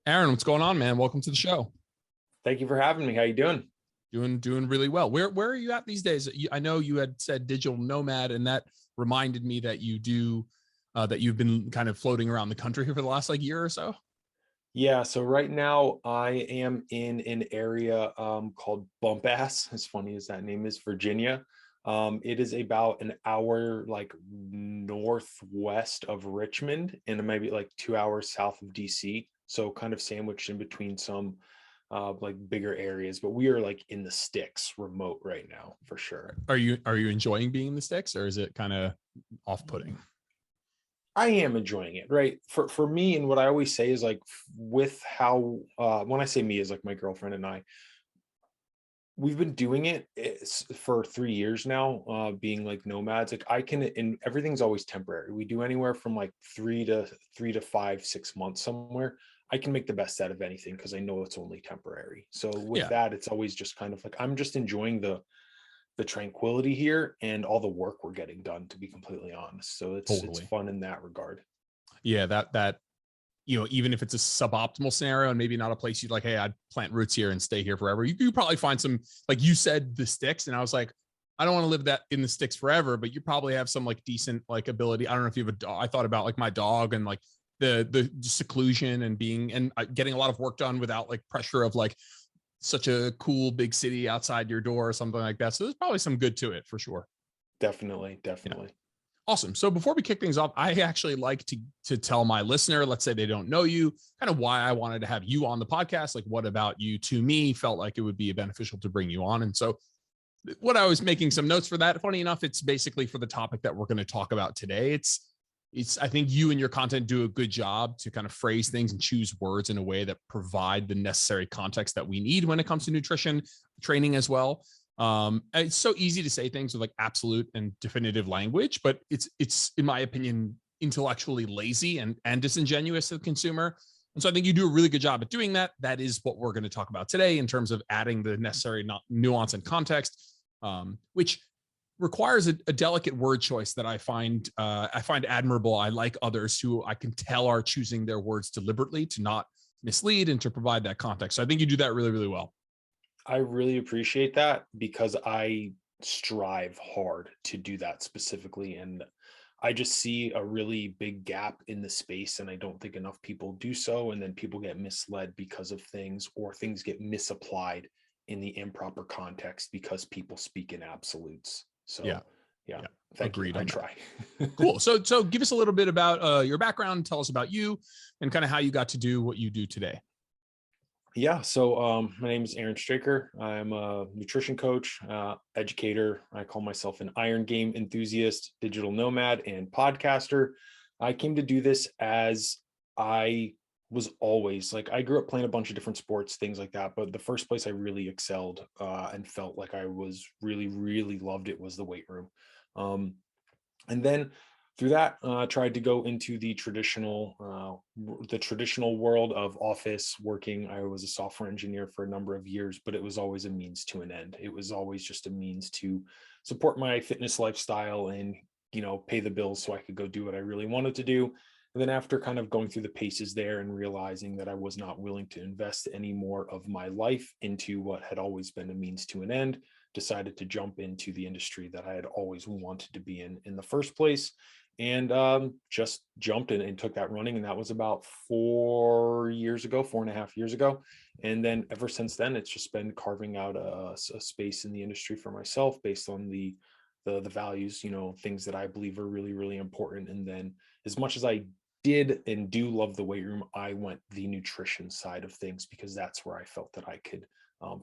Aaron, what's going on, man? Welcome to the show. Thank you for having me. How you doing? Doing really well. Where are you at these days? I know you had said digital nomad, and that reminded me that you've been kind of floating around the country for the last like year or so. Yeah, so right now I am in an area called Bump Ass, as funny as that name is, Virginia. It is about an hour like northwest of Richmond and maybe like 2 hours south of DC. So kind of sandwiched in between some like bigger areas, but we are like in the sticks remote right now for sure. Are you enjoying being in the sticks, or is it kind of off-putting? I am enjoying it, right? For me, and what I always say is like with how when I say me is like my girlfriend and I, we've been doing it for 3 years now, being like nomads. Like I can, and everything's always temporary. We do anywhere from like 3 to 5, 6 months somewhere. I can make the best out of anything because I know it's only temporary. So with Yeah, that, it's always just kind of like I'm just enjoying the tranquility here and all the work we're getting done, to be completely honest. So it's totally. fun in that regard. Yeah, that even if it's a suboptimal scenario and maybe not a place you'd like, hey, I'd plant roots here and stay here forever. You probably find some, like you said, the sticks, and I was like, I don't want to live that in the sticks forever, but you probably have some like decent like ability. I don't know if you have a dog. I thought about like my dog and like the seclusion and being and getting a lot of work done without like pressure of like such a cool big city outside your door or something like that. So there's probably some good to it for sure. Definitely, Yeah. definitely. Awesome. So before we kick things off, I actually like to tell my listener, let's say they don't know you, kind of why I wanted to have you on the podcast. Like, what about you to me felt like it would be beneficial to bring you on. And so, what I was making some notes for that. Funny enough, it's basically for the topic that we're going to talk about today. It's. I think you and your content do a good job to kind of phrase things and choose words in a way that provide the necessary context that we need when it comes to nutrition training as well. It's so easy to say things with like absolute and definitive language, but it's in my opinion intellectually lazy and disingenuous to the consumer. And so I think you do a really good job at doing that. That is what we're going to talk about today in terms of adding the necessary nuance and context, which requires a delicate word choice that I find admirable. I like others who I can tell are choosing their words deliberately to not mislead and to provide that context. So I think you do that really, really well. I really appreciate that because I strive hard to do that specifically. And I just see a really big gap in the space, and I don't think enough people do so. And then people get misled because of things, or things get misapplied in the improper context because people speak in absolutes. Yeah. So, yeah, Yeah. thank you. Agreed I on that. try. Cool. So give us a little bit about your background. Tell us about you and kind of how you got to do what you do today. Yeah, so my name is Aaron Straker. I'm a nutrition coach, educator. I call myself an iron game enthusiast, digital nomad, and podcaster. I came to do this as I was always like, I grew up playing a bunch of different sports, things like that. But the first place I really excelled and felt like I was really, really loved it was the weight room. Um, and then through that, tried to go into the traditional world of office working. I was a software engineer for a number of years, but it was always a means to an end. It was always just a means to support my fitness lifestyle and pay the bills so I could go do what I really wanted to do. And then after kind of going through the paces there and realizing that I was not willing to invest any more of my life into what had always been a means to an end, decided to jump into the industry that I had always wanted to be in the first place, and just jumped in and took that running. And that was about 4 years ago, 4.5 years ago. And then ever since then, it's just been carving out a space in the industry for myself based on the values, things that I believe are really, really important. And then as much as I did and do love the weight room, I went the nutrition side of things because that's where I felt that I could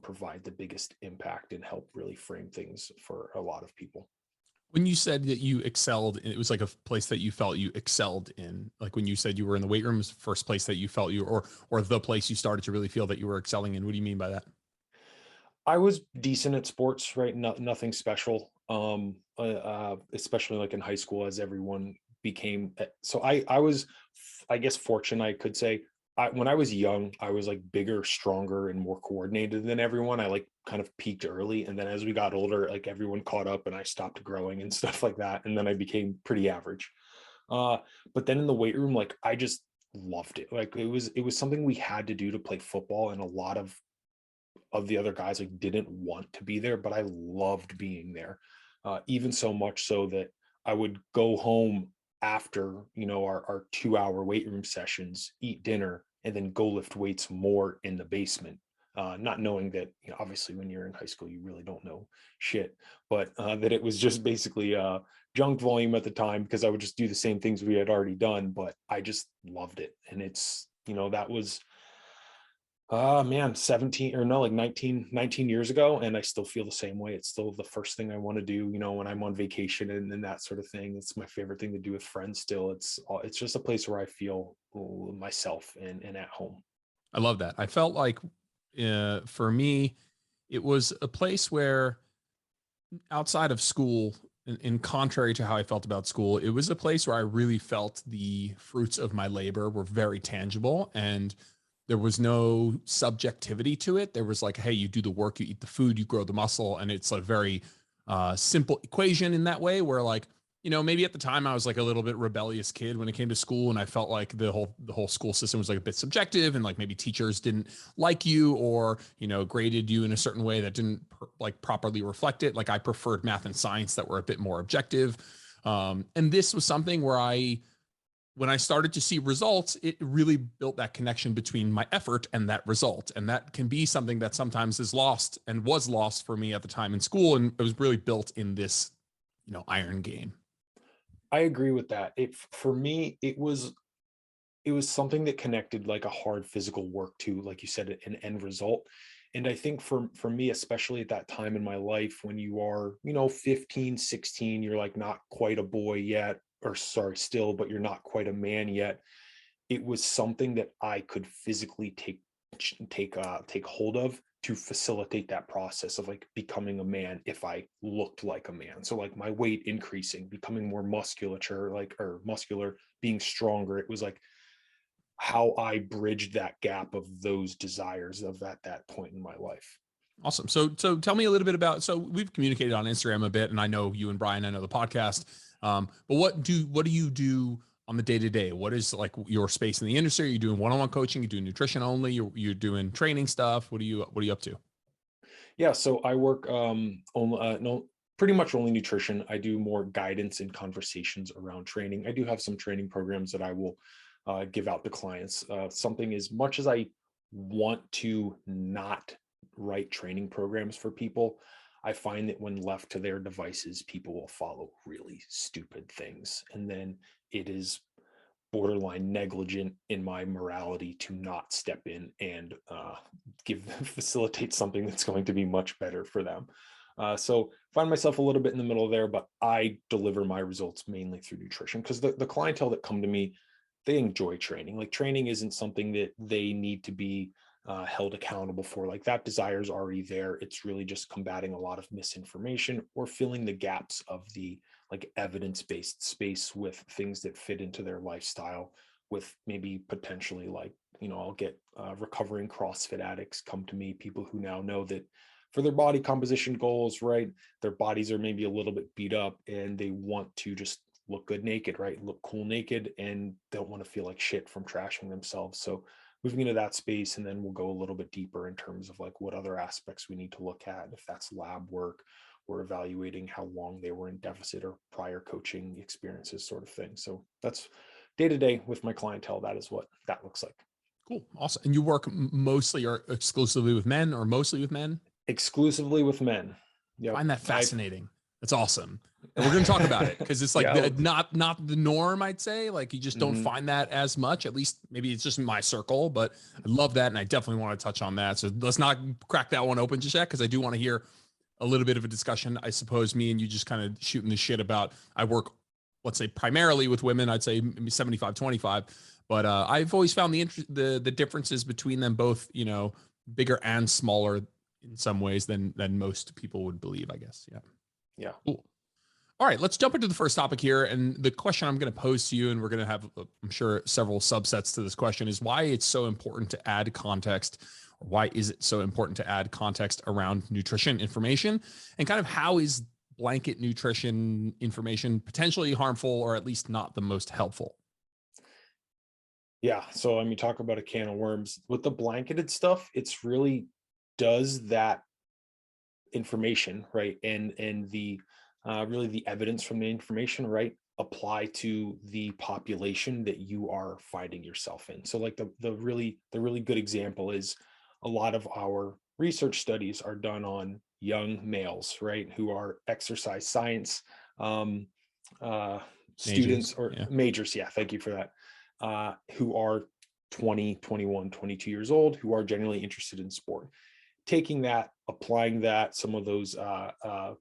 provide the biggest impact and help really frame things for a lot of people. When you said that you excelled, it was like a place that you felt you excelled in. Like when you said you were in the weight room, was the first place that you felt you, or the place you started to really feel that you were excelling in. What do you mean by that? I was decent at sports, right? Nothing special. Especially like in high school, as everyone became. So I was, I guess, fortunate. I could say, when I was young, I was like bigger, stronger, and more coordinated than everyone. I like kind of peaked early, and then as we got older, like everyone caught up, and I stopped growing and stuff like that. And then I became pretty average. Uh, but then in the weight room, like loved it. Like it was something we had to do to play football, and a lot of the other guys like didn't want to be there, but I loved being there. Even so much so that I would go home after, you know, our 2 hour weight room sessions, eat dinner, and then go lift weights more in the basement. Not knowing that, you know, obviously when you're in high school, you really don't know shit, but that it was just basically junk volume at the time, because I would just do the same things we had already done, but I just loved it. And it's, you know, that was man, 17 or no, like 19 years ago. And I still feel the same way. It's still the first thing I want to do, you know, when I'm on vacation and that sort of thing. It's my favorite thing to do with friends still. It's just a place where I feel myself and at home. I love that. I felt like for me, it was a place where outside of school, in contrary to how I felt about school, it was a place where I really felt the fruits of my labor were very tangible, and there was no subjectivity to it. There was like, hey, you do the work, you eat the food, you grow the muscle. And it's a very simple equation in that way, where like, you know, maybe at the time I was like a little bit rebellious kid when it came to school. And I felt like the whole school system was like a bit subjective, and like maybe teachers didn't like you, or, you know, graded you in a certain way that didn't like properly reflect it. Like I preferred math and science that were a bit more objective. And this was something where when I started to see results, it really built that connection between my effort and that result. And that can be something that sometimes is lost, and was lost for me at the time in school. And it was really built in this, you know, iron game. I agree with that. For me, it was something that connected like a hard physical work to, like you said, an end result. And I think for me, especially at that time in my life, when you are, you know, 15, 16, you're like not quite a boy yet, or sorry, still, but you're not quite a man yet. It was something that I could physically take hold of to facilitate that process of like becoming a man if I looked like a man. So like my weight increasing, becoming more musculature, like, or muscular, being stronger. It was like how I bridged that gap of those desires of at that point in my life. Awesome. So tell me a little bit about, so we've communicated on Instagram a bit, and I know you and Brian, I know the podcast. But what do you do on the day to day? What is like your space in the industry? Are you doing one-on-one coaching? You doing nutrition only? You're doing training stuff? What are you up to? Yeah, so I work no, pretty much only nutrition. I do more guidance and conversations around training. I do have some training programs that I will give out to clients. Something, as much as I want to not write training programs for people, I find that when left to their devices, people will follow really stupid things. And then it is borderline negligent in my morality to not step in and facilitate something that's going to be much better for them. So find myself a little bit in the middle there, but I deliver my results mainly through nutrition, because the clientele that come to me, they enjoy training. Like training isn't something that they need to be held accountable for. Like that desire is already there. It's really just combating a lot of misinformation or filling the gaps of the like evidence-based space with things that fit into their lifestyle, with maybe potentially like, you know, I'll get recovering CrossFit addicts come to me, people who now know that for their body composition goals, right, their bodies are maybe a little bit beat up and they want to just look good naked, right, look cool naked, and don't want to feel like shit from trashing themselves. So moving into that space, and then we'll go a little bit deeper in terms of like what other aspects we need to look at, if that's lab work, or evaluating how long they were in deficit or prior coaching experiences, sort of thing. So that's day to day with my clientele. That is what that looks like. Cool. Awesome. And you work mostly or exclusively with men, or mostly with men? Exclusively with men. Yep. Find that fascinating. That's awesome. And we're going to talk about it, because it's like Yeah. not the norm, I'd say. Like you just don't Mhm. find that as much. At least maybe it's just in my circle, but I love that, and I definitely want to touch on that. So let's not crack that one open just yet, because I do want to hear a little bit of a discussion. I suppose me and you just kind of shooting the shit about, I work, let's say, primarily with women. I'd say maybe 75-25, but I've always found the differences between them both, you know, bigger and smaller in some ways than most people would believe, I guess. Yeah. Yeah. Cool. All right, let's jump into the first topic here. And the question I'm going to pose to you, and we're going to have, I'm sure, several subsets to this question, is why it's so important to add context, or why is it so important to add context around nutrition information, and kind of how is blanket nutrition information potentially harmful, or at least not the most helpful? Yeah. So, I mean, talk about a can of worms with the blanketed stuff. It's really does that information, right? And the really the evidence from the information, right, apply to the population that you are finding yourself in. So like the really good example is a lot of our research studies are done on young males, right, who are exercise science um uh students Majors. or Yeah. majors, yeah, thank you for that, who are 20, 21, 22 years old, who are generally interested in sport. Taking that, applying that, some of those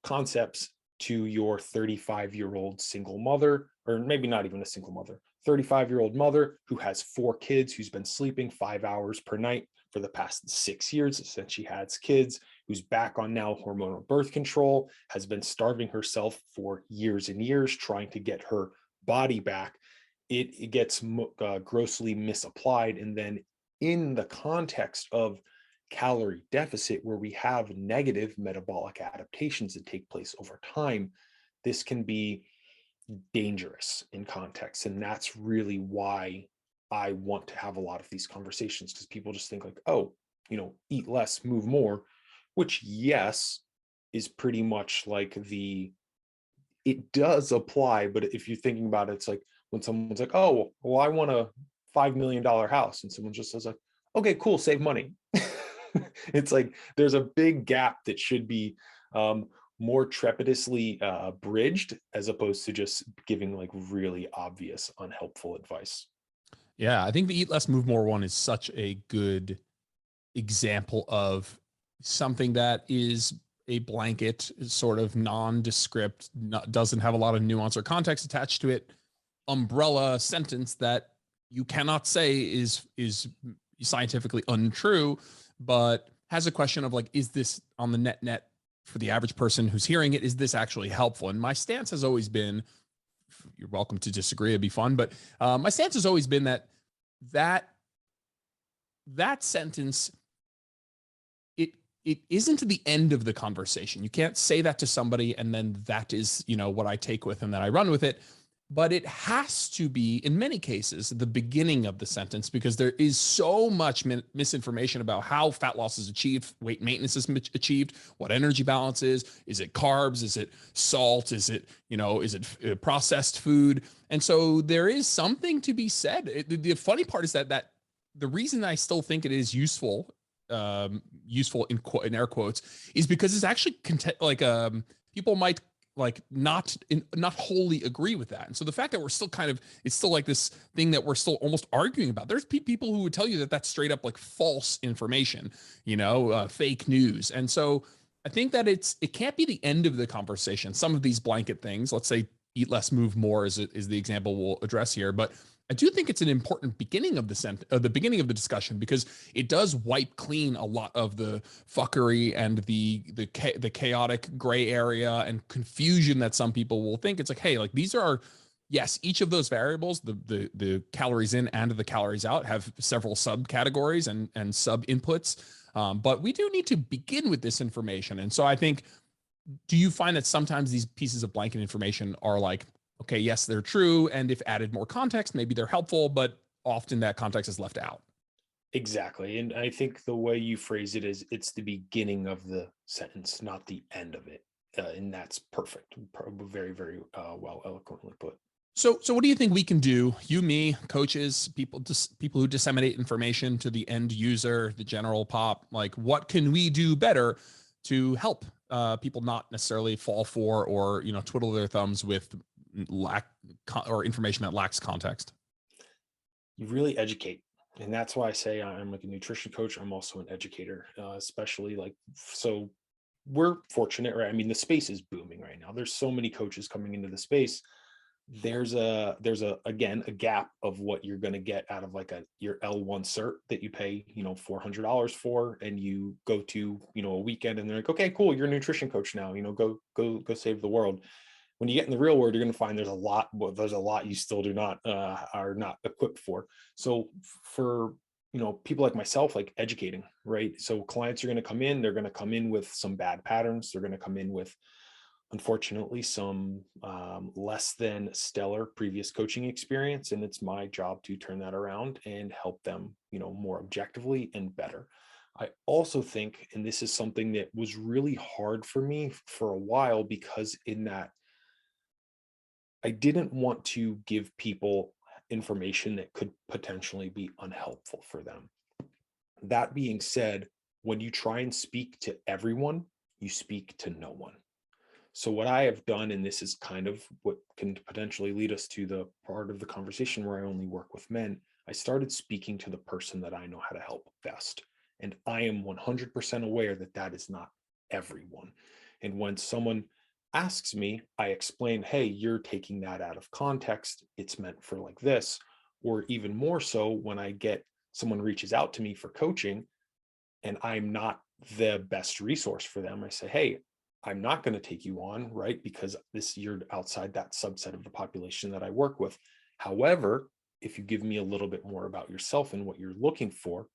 concepts to your 35-year-old single mother, or maybe not even a single mother, 35-year-old mother who has 4 kids, who's been sleeping 5 hours per night for the past 6 years since she had kids, who's back on now hormonal birth control, has been starving herself for years and years trying to get her body back. It gets grossly misapplied. And then in the context of calorie deficit, where we have negative metabolic adaptations that take place over time, this can be dangerous in context. And that's really why I want to have a lot of these conversations, because people just think like, oh, eat less, move more, which, yes, is pretty much like it does apply. But if you're thinking about it, it's like when someone's like, oh, well, I want a $5 million house. And someone just says like, okay, cool, save money. It's like there's a big gap that should be more trepidously bridged, as opposed to just giving like really obvious unhelpful advice. Yeah. I think the eat less, move more one is such a good example of something that is a blanket, sort of nondescript, doesn't have a lot of nuance or context attached to it, umbrella sentence that you cannot say is scientifically untrue, but has a question of like, is this on the net for the average person who's hearing it, is this actually helpful? And my stance has always been, you're welcome to disagree, it'd be fun, but my stance has always been that that sentence, it it isn't the end of the conversation. You can't say that to somebody and then that is, what I take with and then I run with it. But it has to be, in many cases, the beginning of the sentence, because there is so much misinformation about how fat loss is achieved, weight maintenance is achieved, what energy balance is. Is it carbs? Is it salt? Is it, is it processed food? And so there is something to be said. The funny part is that the reason I still think it is useful in air quotes, is because it's actually people might like not wholly agree with that. And so the fact that we're still it's still like this thing that we're still almost arguing about. There's people who would tell you that that's straight up like false information, fake news. And so I think that it can't be the end of the conversation. Some of these blanket things, let's say eat less, move more is the example we'll address here, but I do think it's an important beginning of the beginning of the discussion, because it does wipe clean a lot of the fuckery and the chaotic gray area and confusion that some people will think. It's like, hey, like these are, yes, each of those variables, the calories in and the calories out, have several subcategories and sub inputs. But we do need to begin with this information. And so I think, do you find that sometimes these pieces of blanket information are like, okay, yes, they're true, and if added more context, maybe they're helpful, but often that context is left out? Exactly. And I think the way you phrase it is it's the beginning of the sentence, not the end of it. And that's perfect. Very, very well, eloquently put. So what do you think we can do? You, me, coaches, people who disseminate information to the end user, the general pop. Like, what can we do better to help people not necessarily fall for or twiddle their thumbs with lack or information that lacks context? You really educate. And that's why I say I'm like a nutrition coach. I'm also an educator, especially like, so we're fortunate, right? I mean, the space is booming right now. There's so many coaches coming into the space. There's again a gap of what you're going to get out of like your L1 cert that you pay $400 for, and you go to a weekend and they're like, okay, cool, you're a nutrition coach now, go save the world. When you get in the real world, you're going to find there's a lot you still do not are not equipped for. So for people like myself, like educating, right? So clients are going to come in, they're going to come in with some bad patterns, they're going to come in with unfortunately some less than stellar previous coaching experience, and it's my job to turn that around and help them, more objectively and better. I also think, and this is something that was really hard for me for a while, because in that I didn't want to give people information that could potentially be unhelpful for them. That being said, when you try and speak to everyone, you speak to no one. So what I have done, and this is kind of what can potentially lead us to the part of the conversation where I only work with men, I started speaking to the person that I know how to help best. And I am 100% aware that that is not everyone. And when someone asks me, I explain, hey, you're taking that out of context. It's meant for like this. Or even more so, when I get someone reaches out to me for coaching and I'm not the best resource for them, I say, hey, I'm not going to take you on, right? Because you're outside that subset of the population that I work with. However, if you give me a little bit more about yourself and what you're looking for,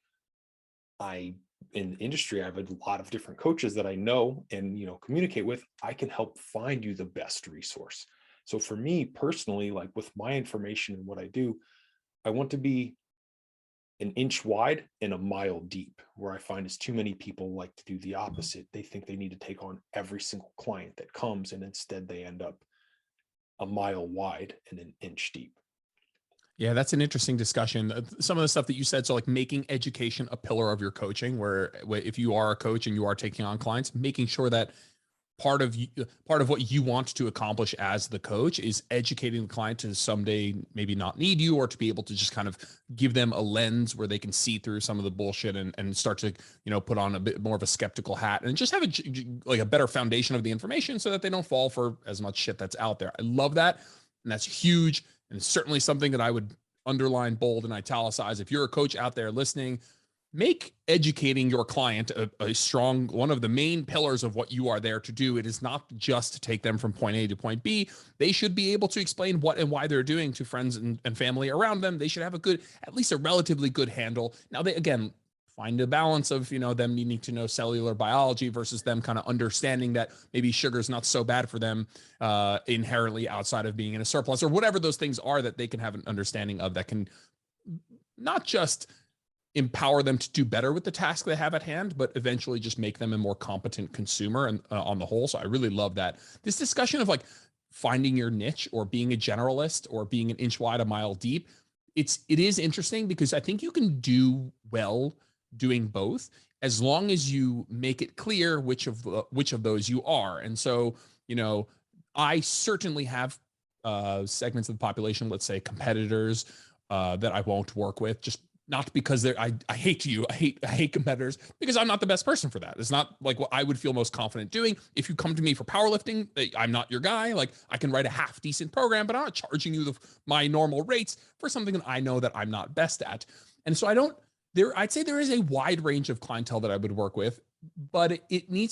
in the industry, I have a lot of different coaches that I know and, communicate with. I can help find you the best resource. So for me personally, like with my information and what I do, I want to be an inch wide and a mile deep. Where I find is too many people like to do the opposite. They think they need to take on every single client that comes, and instead they end up a mile wide and an inch deep. Yeah, that's an interesting discussion. Some of the stuff that you said, so like making education a pillar of your coaching, where if you are a coach and you are taking on clients, making sure that part of what you want to accomplish as the coach is educating the client to someday maybe not need you, or to be able to just kind of give them a lens where they can see through some of the bullshit and start to, put on a bit more of a skeptical hat and just have a better foundation of the information so that they don't fall for as much shit that's out there. I love that. And that's huge. And it's certainly something that I would underline, bold, and italicize. If you're a coach out there listening, make educating your client a strong, one of the main pillars of what you are there to do. It is not just to take them from point A to point B. They should be able to explain what and why they're doing to friends and family around them. They should have at least a relatively good handle. Now, they, again, find a balance of, them needing to know cellular biology versus them kind of understanding that maybe sugar is not so bad for them inherently, outside of being in a surplus, or whatever those things are that they can have an understanding of, that can not just empower them to do better with the task they have at hand, but eventually just make them a more competent consumer and on the whole. So I really love that. This discussion of like finding your niche, or being a generalist, or being an inch wide, a mile deep, it is interesting, because I think you can do well doing both, as long as you make it clear which of those you are. And so, I certainly have segments of the population, let's say competitors, that I won't work with, just not because I hate you. I hate competitors, because I'm not the best person for that. It's not like what I would feel most confident doing. If you come to me for powerlifting, I'm not your guy. Like, I can write a half decent program, but I'm not charging you my normal rates for something that I know that I'm not best at. And so I'd say there is a wide range of clientele that I would work with, but you need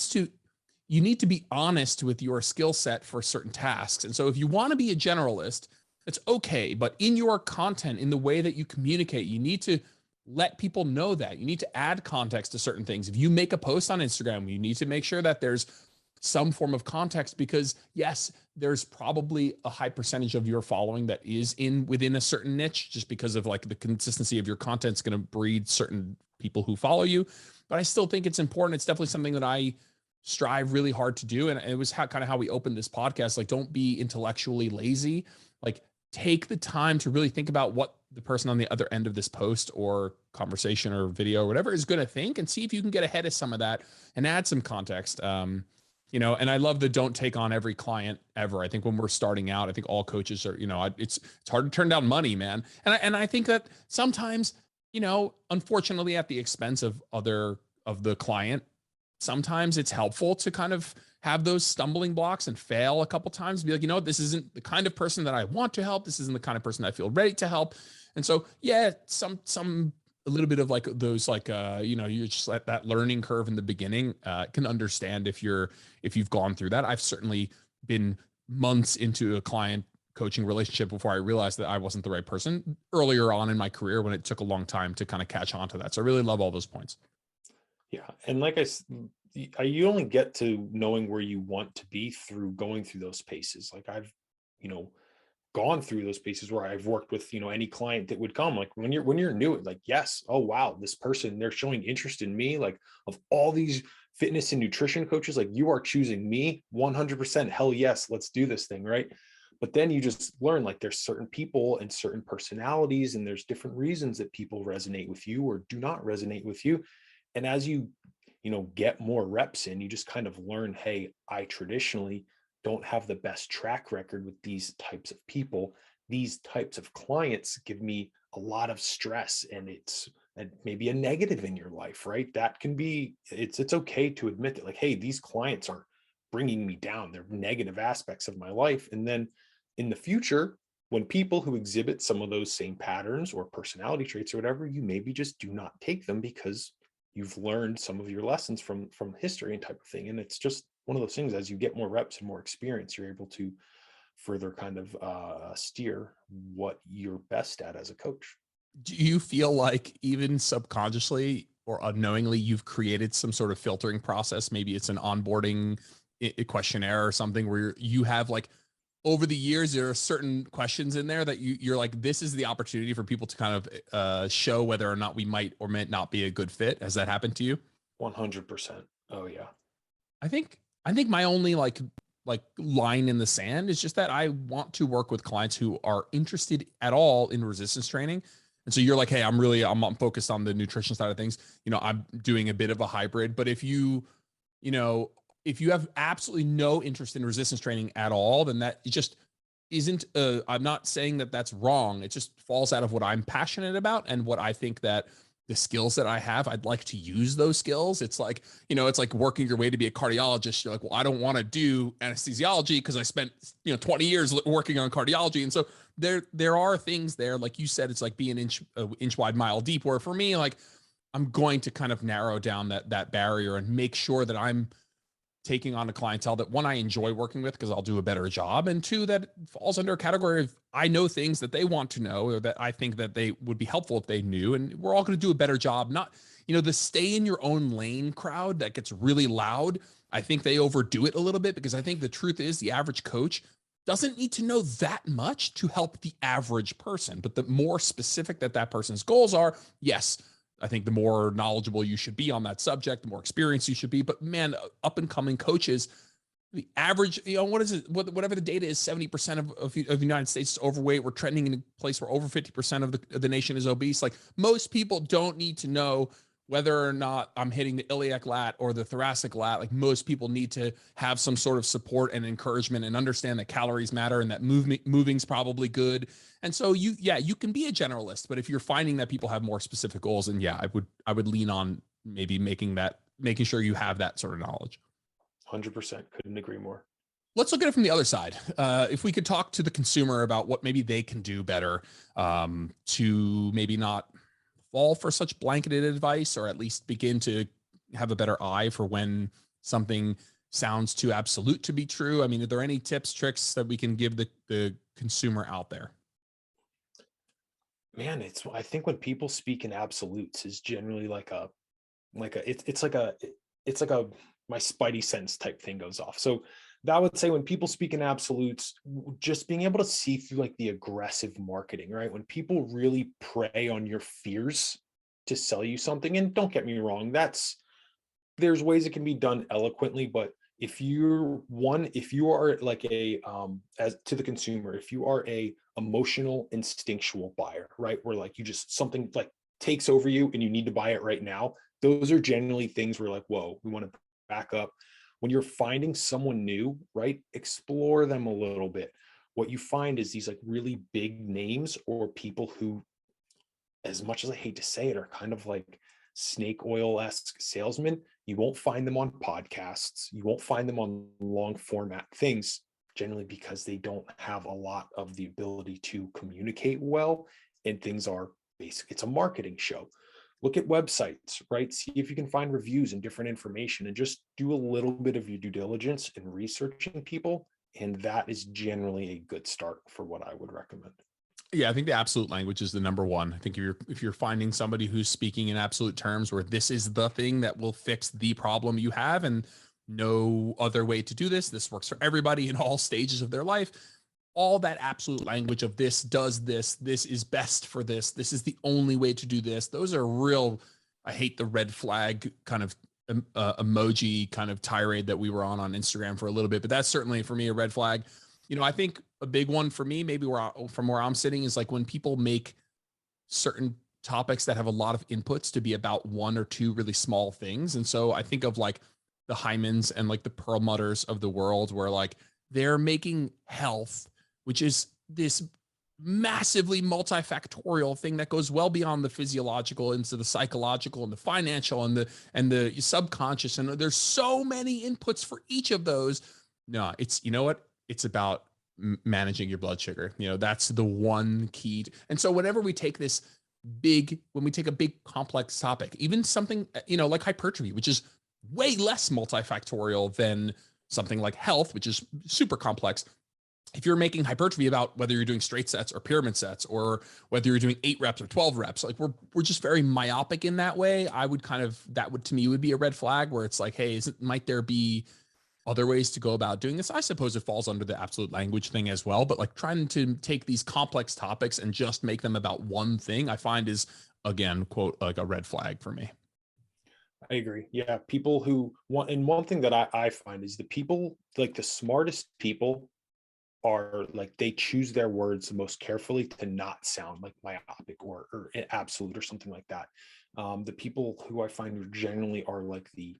to be honest with your skill set for certain tasks. And so if you want to be a generalist, it's okay. But in your content, in the way that you communicate, you need to let people know that. You need to add context to certain things. If you make a post on Instagram, you need to make sure that there's some form of context, because yes, there's probably a high percentage of your following that is within a certain niche, just because of like the consistency of your content is going to breed certain people who follow you. But I still think it's important. It's definitely something that I strive really hard to do. And it was kind of how we opened this podcast. Like, don't be intellectually lazy. Like, take the time to really think about what the person on the other end of this post or conversation or video or whatever is going to think, and see if you can get ahead of some of that and add some context. And I love the don't take on every client ever. I think when we're starting out, I think all coaches are, it's hard to turn down money, man. And I think that sometimes, unfortunately at the expense of the client, sometimes it's helpful to kind of have those stumbling blocks and fail a couple times, be like, this isn't the kind of person that I want to help. This isn't the kind of person I feel ready to help. And so, yeah, a little bit of like those, like, you just let that learning curve in the beginning, can understand if you've gone through that. I've certainly been months into a client coaching relationship before I realized that I wasn't the right person earlier on in my career, when it took a long time to kind of catch on to that. So I really love all those points. Yeah. And like you only get to knowing where you want to be through going through those paces. Like I've, you know, gone through those spaces where I've worked with, any client that would come, like when you're new, like, yes, oh wow, this person, they're showing interest in me. Like of all these fitness and nutrition coaches, like you are choosing me 100%. Hell yes, let's do this thing, right? But then you just learn like there's certain people and certain personalities, and there's different reasons that people resonate with you or do not resonate with you. And as you get more reps in, you just kind of learn, hey, I traditionally don't have the best track record with these types of people. These types of clients give me a lot of stress, and it's maybe a negative in your life, right? That can be, it's okay to admit that, like, hey, these clients are bringing me down. They're negative aspects of my life. And then in the future, when people who exhibit some of those same patterns or personality traits or whatever, you maybe just do not take them because you've learned some of your lessons from history and type of thing. And it's just one of those things, as you get more reps and more experience, you're able to further kind of steer what you're best at as a coach. Do you feel like even subconsciously or unknowingly you've created some sort of filtering process? Maybe it's an onboarding questionnaire or something where you have like, over the years, there are certain questions in there that you're like, this is the opportunity for people to kind of show whether or not we might or might not be a good fit. Has that happened to you? 100%. Oh yeah. I think my only like line in the sand is just that I want to work with clients who are interested at all in resistance training. And so you're like, hey, I'm focused on the nutrition side of things. I'm doing a bit of a hybrid, but if you know, if you have absolutely no interest in resistance training at all, then that just isn't, I'm not saying that that's wrong. It just falls out of what I'm passionate about and what I think that the skills that I have, I'd like to use those skills. It's like, it's like working your way to be a cardiologist. You're like, well, I don't want to do anesthesiology because I spent, 20 years working on cardiology. And so there are things there, like you said, it's like being inch wide, mile deep, where for me, like, I'm going to kind of narrow down that barrier and make sure that I'm taking on a clientele that, one, I enjoy working with because I'll do a better job, and two, that falls under a category of I know things that they want to know or that I think that they would be helpful if they knew, and we're all going to do a better job. Not, the stay in your own lane crowd that gets really loud. I think they overdo it a little bit, because I think the truth is the average coach doesn't need to know that much to help the average person, but the more specific that person's goals are, yes, I think the more knowledgeable you should be on that subject, the more experienced you should be. But man, up and coming coaches, the average, what is it? Whatever the data is, 70% of the United States is overweight. We're trending in a place where over 50% of the nation is obese. Like, most people don't need to know whether or not I'm hitting the iliac lat or the thoracic lat. Like, most people need to have some sort of support and encouragement and understand that calories matter and that moving's probably good. And so you can be a generalist, but if you're finding that people have more specific goals, and I would lean on maybe making sure you have that sort of knowledge. 100%. Couldn't agree more. Let's look at it from the other side. If we could talk to the consumer about what maybe they can do better to maybe not fall for such blanketed advice, or at least begin to have a better eye for when something sounds too absolute to be true. I mean, are there any tips, tricks that we can give the consumer out there? Man, I think when people speak in absolutes is generally it's like a my spidey sense type thing goes off. So that would say when people speak in absolutes, just being able to see through like the aggressive marketing, right? When people really prey on your fears to sell you something, and don't get me wrong, there's ways it can be done eloquently, but if you are like as to the consumer, if you are a emotional instinctual buyer, right, where like you just, something like takes over you and you need to buy it right now, those are generally things where like, whoa, we want to back up. When you're finding someone new, right, explore them a little bit. What you find is these like really big names, or people who, as much as I hate to say it, are kind of like snake oil-esque salesmen. You won't find them on podcasts. You won't find them on long format things, generally because they don't have a lot of the ability to communicate well, and things are basic. It's a marketing show. Look at websites, right? See if you can find reviews and different information, and just do a little bit of your due diligence in researching people. And that is generally a good start for what I would recommend. Yeah, I think the absolute language is the number one. I think if you're finding somebody who's speaking in absolute terms where this is the thing that will fix the problem you have and no other way to do this, this works for everybody in all stages of their life. All that absolute language of this does this, this is best for this is the only way to do this. Those are real. I hate the red flag kind of emoji kind of tirade that we were on Instagram for a little bit, but that's certainly for me a red flag. I think a big one for me, maybe from where I'm sitting, is like when people make certain topics that have a lot of inputs to be about one or two really small things. And so I think of like the Hymans and like the Perlmutters of the world, where like they're making health, which is this massively multifactorial thing that goes well beyond the physiological into the psychological and the financial and the subconscious. And there's so many inputs for each of those. No, it's, you know what? It's about managing your blood sugar. That's the one key. And so whenever we take when we take a big complex topic, even something, like hypertrophy, which is way less multifactorial than something like health, which is super complex. If you're making hypertrophy about whether you're doing straight sets or pyramid sets, or whether you're doing 8 reps or 12 reps, like we're just very myopic in that way. That would to me would be a red flag, where it's like, hey, might there be other ways to go about doing this? I suppose it falls under the absolute language thing as well, but like trying to take these complex topics and just make them about one thing, I find is, again, quote, like a red flag for me. I agree. Yeah. People who want, and one thing that I find is the people, like the smartest people are like, they choose their words the most carefully to not sound like myopic or absolute or something like that. The people who I find generally are like the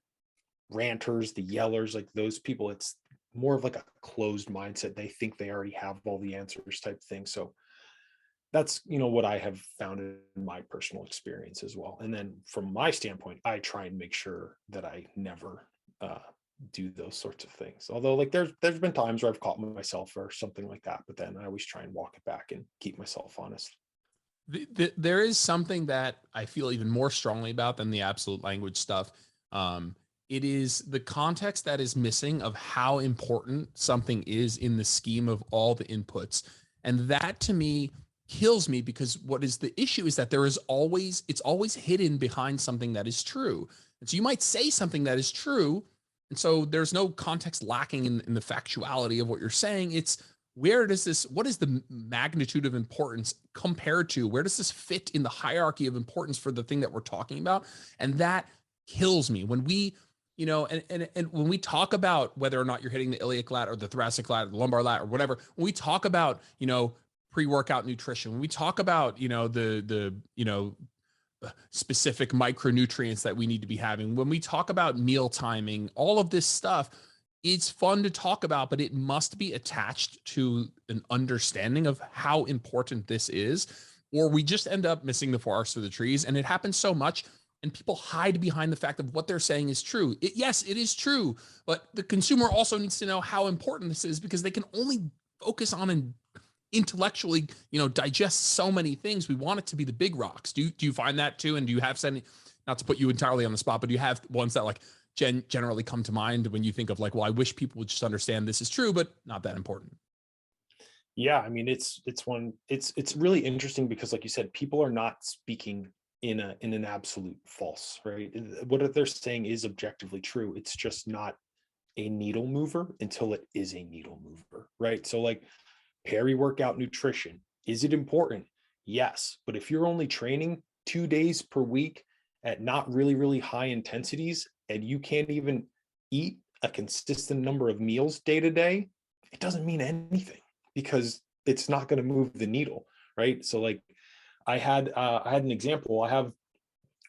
ranters, the yellers, like those people, it's more of like a closed mindset. They think they already have all the answers type thing. So that's what I have found in my personal experience as well. And then from my standpoint, I try and make sure that I never do those sorts of things. Although like there's been times where I've caught myself or something like that, but then I always try and walk it back and keep myself honest. There is something that I feel even more strongly about than the absolute language stuff. It is the context that is missing of how important something is in the scheme of all the inputs. And that to me kills me, because what is the issue is that it's always hidden behind something that is true. And so you might say something that is true, and so there's no context lacking in the factuality of what you're saying. It's what is the magnitude of importance compared to, where does this fit in the hierarchy of importance for the thing that we're talking about? And that kills me when we, and when we talk about whether or not you're hitting the iliac lat or the thoracic lat or the lumbar lat or whatever, when we talk about, pre-workout nutrition, when we talk about, the specific micronutrients that we need to be having, when we talk about meal timing, all of this stuff, it's fun to talk about, but it must be attached to an understanding of how important this is, or we just end up missing the forest for the trees. And it happens so much, and people hide behind the fact of what they're saying is true. Yes, it is true, but the consumer also needs to know how important this is, because they can only focus on and intellectually, digest so many things. We want it to be the big rocks. Do you find that too? And do you have any, not to put you entirely on the spot, but do you have ones that like generally come to mind when you think of like, well, I wish people would just understand this is true, but not that important? Yeah, I mean, it's really interesting because, like you said, people are not speaking in an absolute false, right? What they're saying is objectively true. It's just not a needle mover until it is a needle mover, right? So like peri-workout nutrition, is it important? Yes, but if you're only training 2 days per week at not really, really high intensities, and you can't even eat a consistent number of meals day to day, it doesn't mean anything, because it's not going to move the needle, right? So like I had an example. I have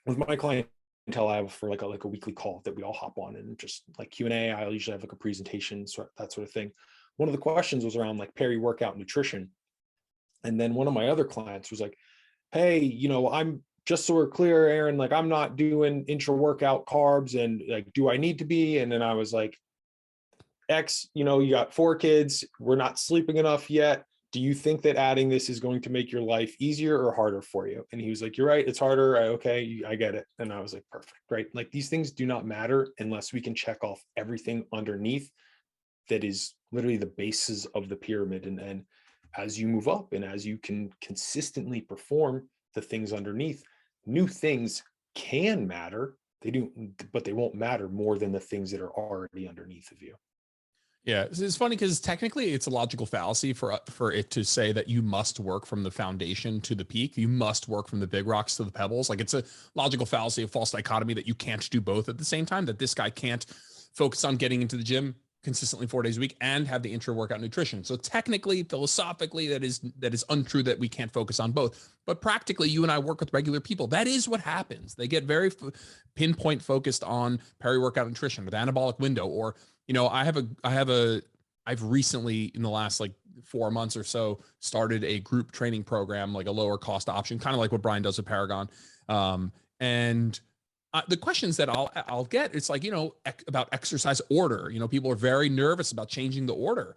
with my clientele, I have for like a weekly call that we all hop on and just like Q&A. I usually have like a presentation, that sort of thing. One of the questions was around like peri-workout nutrition. And then one of my other clients was like, hey, I'm just so we're clear, Aaron, like I'm not doing intra-workout carbs, and like, do I need to be? And then I was like, you got 4 kids, we're not sleeping enough yet. Do you think that adding this is going to make your life easier or harder for you? And he was like, you're right, it's harder. Okay, I get it. And I was like, perfect, right? Like these things do not matter unless we can check off everything underneath that is literally the bases of the pyramid. And as you move up and as you can consistently perform the things underneath, new things can matter. They do, but they won't matter more than the things that are already underneath of you. Yeah, it's funny because technically it's a logical fallacy for it to say that you must work from the foundation to the peak. You must work from the big rocks to the pebbles. Like, it's a logical fallacy, a false dichotomy that you can't do both at the same time. That this guy can't focus on getting into the gym consistently 4 days a week and have the intra workout nutrition. So technically, philosophically, that is untrue that we can't focus on both. But practically, you and I work with regular people. That is what happens. They get very pinpoint focused on peri-workout nutrition with anabolic window, or I've recently, in the last like 4 months or so, started a group training program, like a lower cost option, kind of like what Brian does with Paragon. And the questions that I'll get, it's like, about exercise order. People are very nervous about changing the order,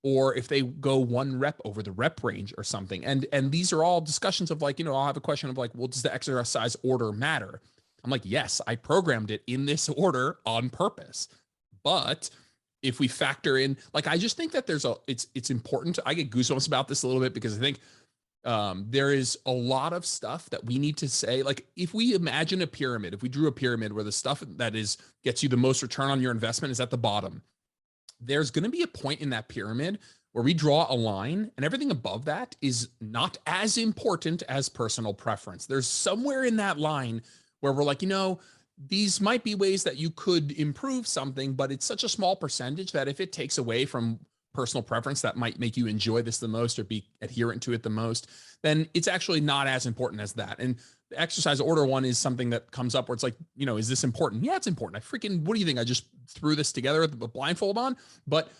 or if they go one rep over the rep range or something. And these are all discussions of like, I'll have a question of like, well, does the exercise order matter? I'm like, yes, I programmed it in this order on purpose. But if we factor in, like, I just think that it's important. I get goosebumps about this a little bit because I think there is a lot of stuff that we need to say. Like, if we imagine a pyramid, if we drew a pyramid where the stuff that gets you the most return on your investment is at the bottom, there's going to be a point in that pyramid where we draw a line and everything above that is not as important as personal preference. There's somewhere in that line where we're like, these might be ways that you could improve something, but it's such a small percentage that if it takes away from personal preference that might make you enjoy this the most or be adherent to it the most, then it's actually not as important as that. And the exercise order one is something that comes up where it's like, is this important? Yeah, it's important. What do you think? I just threw this together with a blindfold on. But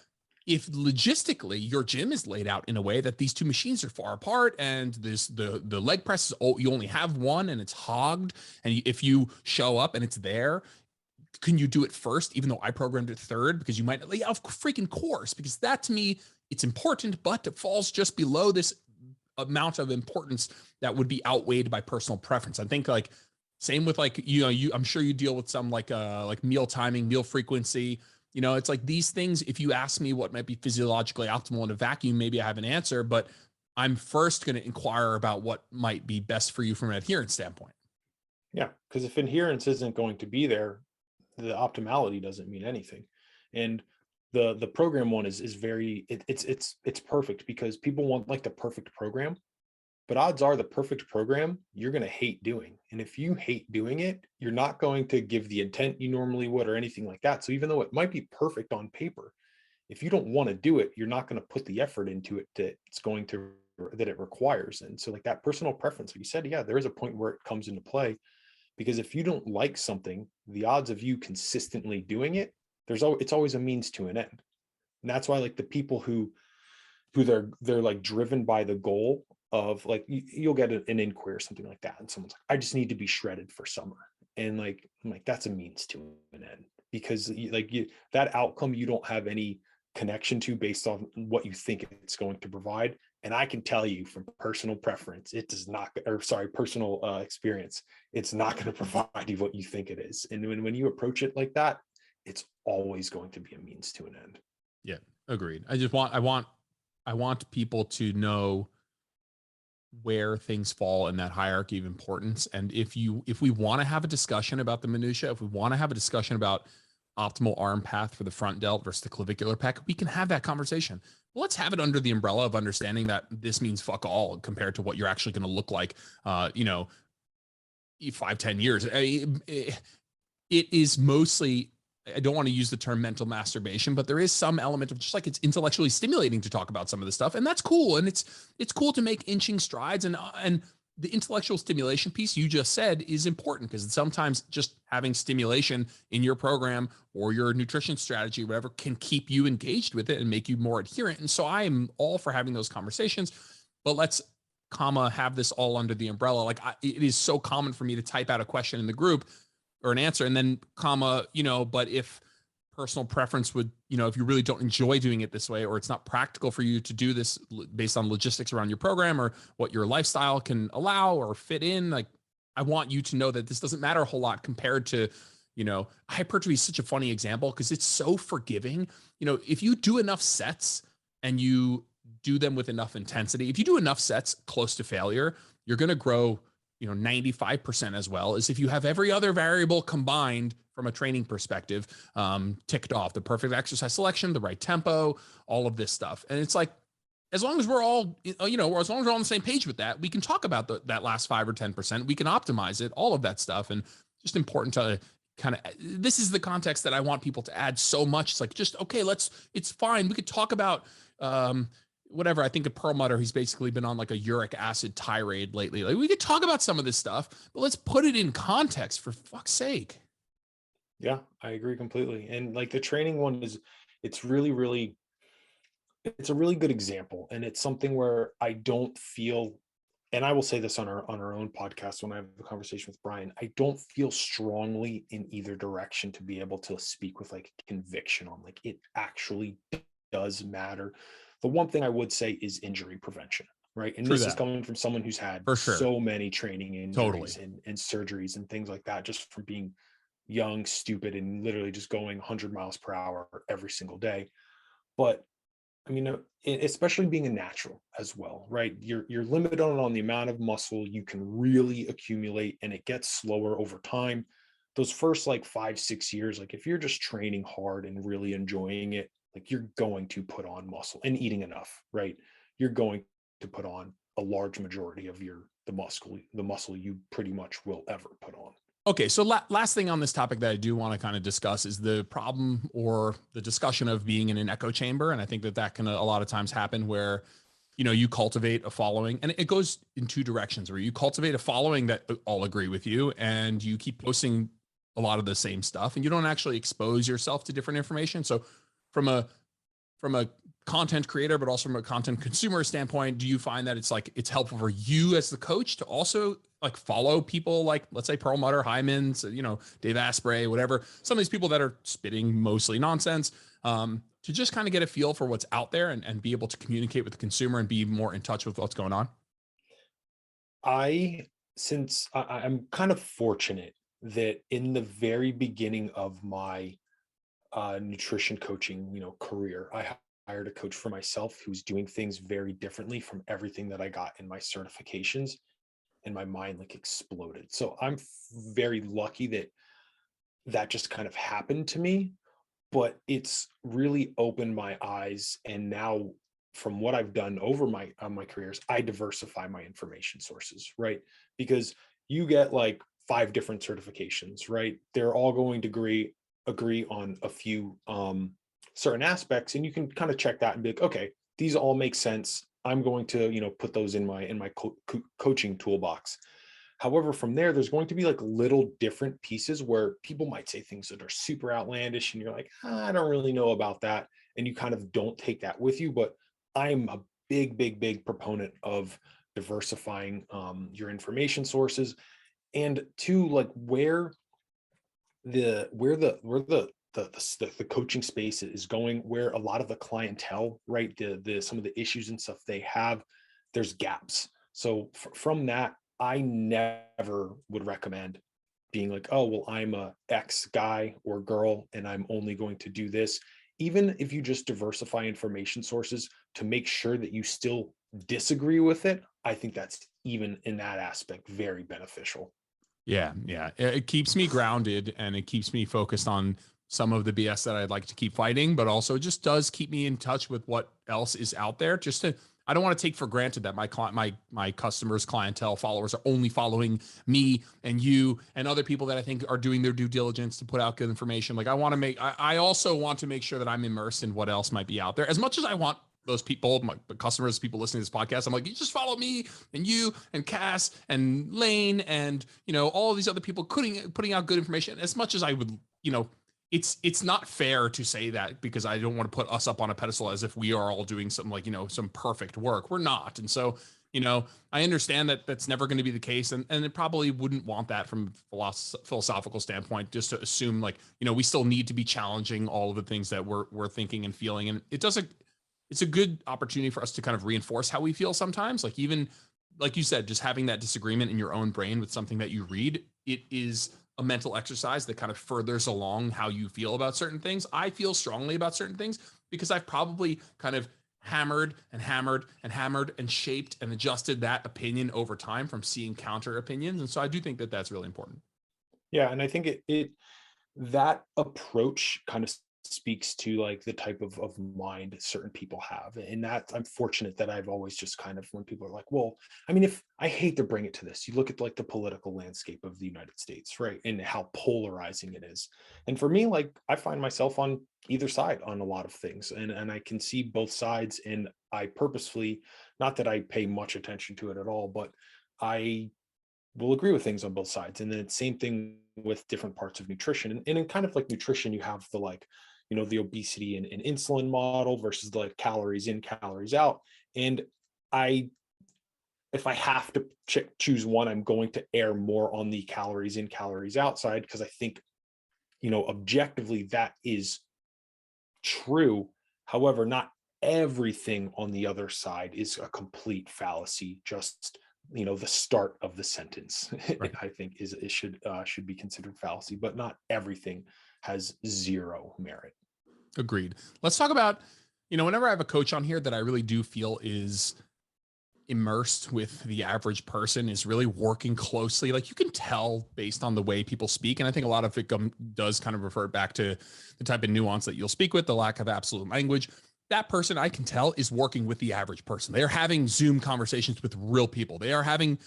if logistically your gym is laid out in a way that these two machines are far apart and the leg press is, you only have one and it's hogged, and if you show up and it's there, can you do it first, even though I programmed it third? Because you might, of freaking course, because that to me, it's important, but it falls just below this amount of importance that would be outweighed by personal preference. I think like same with like, I'm sure you deal with some like meal timing, meal frequency. It's like these things, if you ask me what might be physiologically optimal in a vacuum, maybe I have an answer, but I'm first going to inquire about what might be best for you from an adherence standpoint. Yeah, because if adherence isn't going to be there, the optimality doesn't mean anything. And the program one is very, it's perfect because people want like the perfect program, but odds are the perfect program you're going to hate doing. And if you hate doing it, you're not going to give the intent you normally would or anything like that. So even though it might be perfect on paper, if you don't want to do it, you're not going to put the effort into it that it requires. And so like that personal preference, like you said, yeah, there is a point where it comes into play, because if you don't like something, the odds of you consistently doing it, it's always a means to an end. And that's why like the people who they're like driven by the goal of like, you'll get an inquiry or something like that, and someone's like, I just need to be shredded for summer, and like I'm like, that's a means to an end, because that outcome you don't have any connection to based on what you think it's going to provide. And I can tell you from personal preference, it does not, or sorry, personal experience, it's not going to provide you what you think it is. And when you approach it like that, it's always going to be a means to an end. Yeah, agreed. I want people to know where things fall in that hierarchy of importance. And if we want to have a discussion about the minutia, if we want to have a discussion about optimal arm path for the front delt versus the clavicular pec, we can have that conversation. But let's have it under the umbrella of understanding that this means fuck all compared to what you're actually going to look like, 5-10 years. It is mostly, I don't want to use the term mental masturbation, but there is some element of just like, it's intellectually stimulating to talk about some of this stuff. And that's cool. And it's cool to make inching strides, and the intellectual stimulation piece you just said is important, because sometimes just having stimulation in your program or your nutrition strategy, or whatever, can keep you engaged with it and make you more adherent. And so I am all for having those conversations, but let's have this all under the umbrella. Like it is so common for me to type out a question in the group or an answer and then but if personal preference would, if you really don't enjoy doing it this way, or it's not practical for you to do this based on logistics around your program or what your lifestyle can allow or fit in, like, I want you to know that this doesn't matter a whole lot compared to, hypertrophy is such a funny example because it's so forgiving. If you do enough sets and you do them with enough intensity. If you do enough sets close to failure, you're going to grow, 95% as well as if you have every other variable combined from a training perspective, ticked off: the perfect exercise selection, the right tempo, all of this stuff. And it's like, as long as we're all, as long as we're all on the same page with that, we can talk about that last 5 or 10%. We can optimize it, all of that stuff. And just important to kind of, this is the context that I want people to add so much. It's like, just, okay, it's fine. We could talk about, whatever. I think of Perlmutter, he's basically been on like a uric acid tirade lately. Like, we could talk about some of this stuff, but let's put it in context, for fuck's sake. Yeah, I agree completely. And like the training one it's really, really, it's a really good example. And it's something where I don't feel, and I will say this on our own podcast when I have a conversation with Brian, I don't feel strongly in either direction to be able to speak with like conviction on like it actually does matter. The one thing I would say is injury prevention, right? And this is coming from someone who's had so many training injuries and surgeries and things like that, just from being young, stupid, and literally just going 100 miles per hour every single day. But I mean, especially being a natural as well, right? You're limited on the amount of muscle you can really accumulate, and it gets slower over time. Those first like 5-6 years, like if you're just training hard and really enjoying it, like you're going to put on muscle and eating enough, right? You're going to put on a large majority of the muscle you pretty much will ever put on. Okay, so last thing on this topic that I do want to kind of discuss is the problem or the discussion of being in an echo chamber. And I think that can a lot of times happen where, you cultivate a following, and it goes in two directions, where you cultivate a following that all agree with you and you keep posting a lot of the same stuff and you don't actually expose yourself to different information. So from a content creator, but also from a content consumer standpoint, do you find that it's helpful for you as the coach to also like follow people like, let's say, Perlmutter, Hyman's, Dave Asprey, whatever, some of these people that are spitting mostly nonsense, to just kind of get a feel for what's out there and be able to communicate with the consumer and be more in touch with what's going on? Since I'm kind of fortunate that in the very beginning of my nutrition coaching, career, I hired a coach for myself who's doing things very differently from everything that I got in my certifications, and my mind like exploded. So I'm very lucky that just kind of happened to me, but it's really opened my eyes. And now from what I've done over my careers, I diversify my information sources, right? Because you get like 5 different certifications, right? They're all going to agree on a few certain aspects, and you can kind of check that and be like, okay, these all make sense. I'm going to, put those in my coaching toolbox. However, from there's going to be like little different pieces where people might say things that are super outlandish and you're like, I don't really know about that. And you kind of don't take that with you. But I'm a big proponent of diversifying your information sources, and to like where the coaching space is going, where a lot of the clientele, right, the some of the issues and stuff they have, there's gaps. So from that, I never would recommend being like, oh, well, I'm a X guy or girl and I'm only going to do this. Even if you just diversify information sources to make sure that you still disagree with it, I think that's, even in that aspect, very beneficial. Yeah. It keeps me grounded and it keeps me focused on some of the BS that I'd like to keep fighting, but also just does keep me in touch with what else is out there. I don't want to take for granted that my customers, clientele, followers are only following me and you and other people that I think are doing their due diligence to put out good information. Like I also want to make sure that I'm immersed in what else might be out there. As much as I want those people, my customers, people listening to this podcast, I'm like, you just follow me and you and Cass and Lane and, all of these other people putting out good information. As much as I would, it's not fair to say that, because I don't want to put us up on a pedestal as if we are all doing some some perfect work. We're not. And so, I understand that that's never going to be the case. And it probably wouldn't want that from a philosophical standpoint, just to assume we still need to be challenging all of the things that we're thinking and feeling. And it's a good opportunity for us to kind of reinforce how we feel sometimes. Like, even like you said, just having that disagreement in your own brain with something that you read, it is a mental exercise that kind of furthers along how you feel about certain things. I feel strongly about certain things because I've probably kind of hammered and hammered and hammered and shaped and adjusted that opinion over time from seeing counter opinions. And so I do think that that's really important. Yeah, and I think it that approach kind of speaks to like the type of mind certain people have. And that I'm fortunate that I've always just kind of, when people are like, well, I mean, if I hate to bring it to this, you look at like the political landscape of the United States, right? And how polarizing it is. And for me, like I find myself on either side on a lot of things. And I can see both sides. And I purposefully, not that I pay much attention to it at all, but I will agree with things on both sides. And then same thing with different parts of nutrition. And in kind of like nutrition, you have the like, the obesity and insulin model versus the like calories in, calories out. And if I have to choose one, I'm going to err more on the calories in, calories out side, because I think, objectively that is true. However, not everything on the other side is a complete fallacy. Just the start of the sentence, Right. I think it should be considered fallacy, but not everything has zero merit. Agreed. Let's talk about, whenever I have a coach on here that I really do feel is immersed with the average person, is really working closely. Like you can tell based on the way people speak. And I think a lot of it does kind of refer back to the type of nuance that you'll speak with, the lack of absolute language. That person, I can tell, is working with the average person. They are having Zoom conversations with real people. They are having,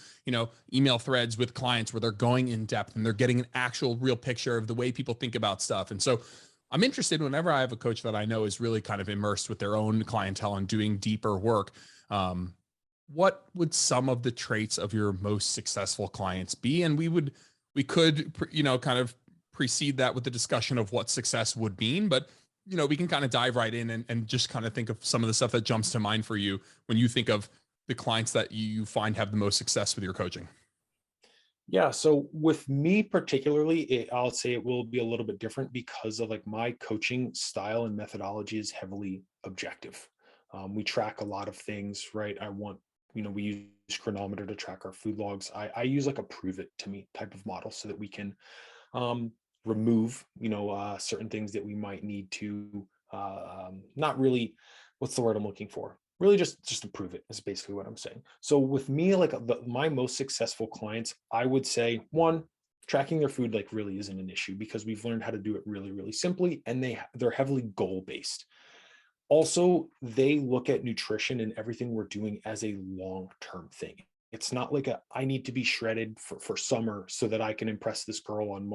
email threads with clients where they're going in depth and they're getting an actual real picture of the way people think about stuff. And so I'm interested whenever I have a coach that I know is really kind of immersed with their own clientele and doing deeper work. What would some of the traits of your most successful clients be? And we could, kind of precede that with the discussion of what success would mean, but we can kind of dive right in and just kind of think of some of the stuff that jumps to mind for you when you think of the clients that you find have the most success with your coaching. Yeah. So with me particularly, I'll say it will be a little bit different because of like my coaching style and methodology is heavily objective. We track a lot of things, right? We use Chronometer to track our food logs. I use like a prove it to me type of model so that we can remove, certain things that we might need to, not really, what's the word I'm looking for? Really just to prove it is basically what I'm saying. So with me, like my most successful clients, I would say one, tracking their food like really isn't an issue because we've learned how to do it really, really simply. And they're heavily goal-based. Also, they look at nutrition and everything we're doing as a long-term thing. It's not like I need to be shredded for summer so that I can impress this girl on,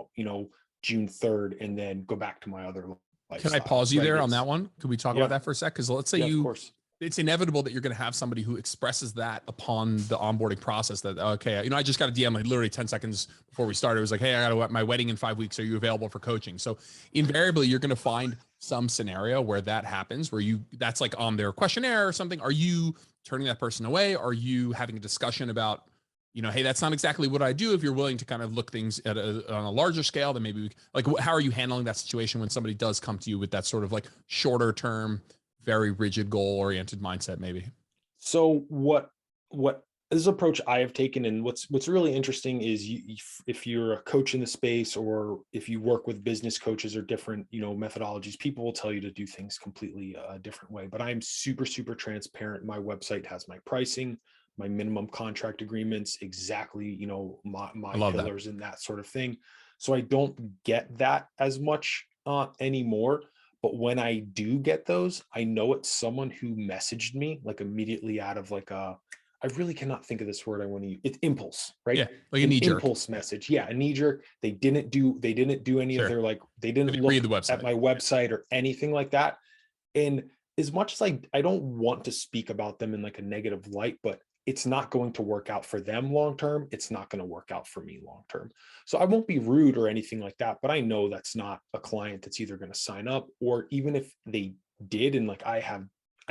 June 3rd and then go back to my other lifestyle. Can I pause you right? there on that one? Could we talk about that for a sec? Because let's say of course. It's inevitable that you're going to have somebody who expresses that upon the onboarding process that, okay, I just got a DM like literally 10 seconds before we started. It was like, hey, I got my wedding in 5 weeks. Are you available for coaching? So invariably you're going to find some scenario where that happens, where that's like on their questionnaire or something. Are you turning that person away? Are you having a discussion about, hey, that's not exactly what I do. If you're willing to kind of look things on a larger scale, then maybe how are you handling that situation when somebody does come to you with that sort of like shorter term, very rigid goal oriented mindset maybe? So what this approach I have taken, and what's really interesting is if you're a coach in the space or if you work with business coaches or different, methodologies, people will tell you to do things completely a different way. But I'm super, super transparent. My website has my pricing, my minimum contract agreements, exactly, my pillars and that sort of thing. So I don't get that as much anymore. But when I do get those, I know it's someone who messaged me like immediately out of like I really cannot think of this word I want to use. It's impulse, right? Yeah, like a knee jerk impulse message. Yeah, a knee jerk. They didn't do any of their they didn't look at my website or anything like that. And as much as I don't want to speak about them in like a negative light, but it's not going to work out for them long term. It's not going to work out for me long term. So I won't be rude or anything like that, but I know that's not a client that's either going to sign up, or even if they did, and like I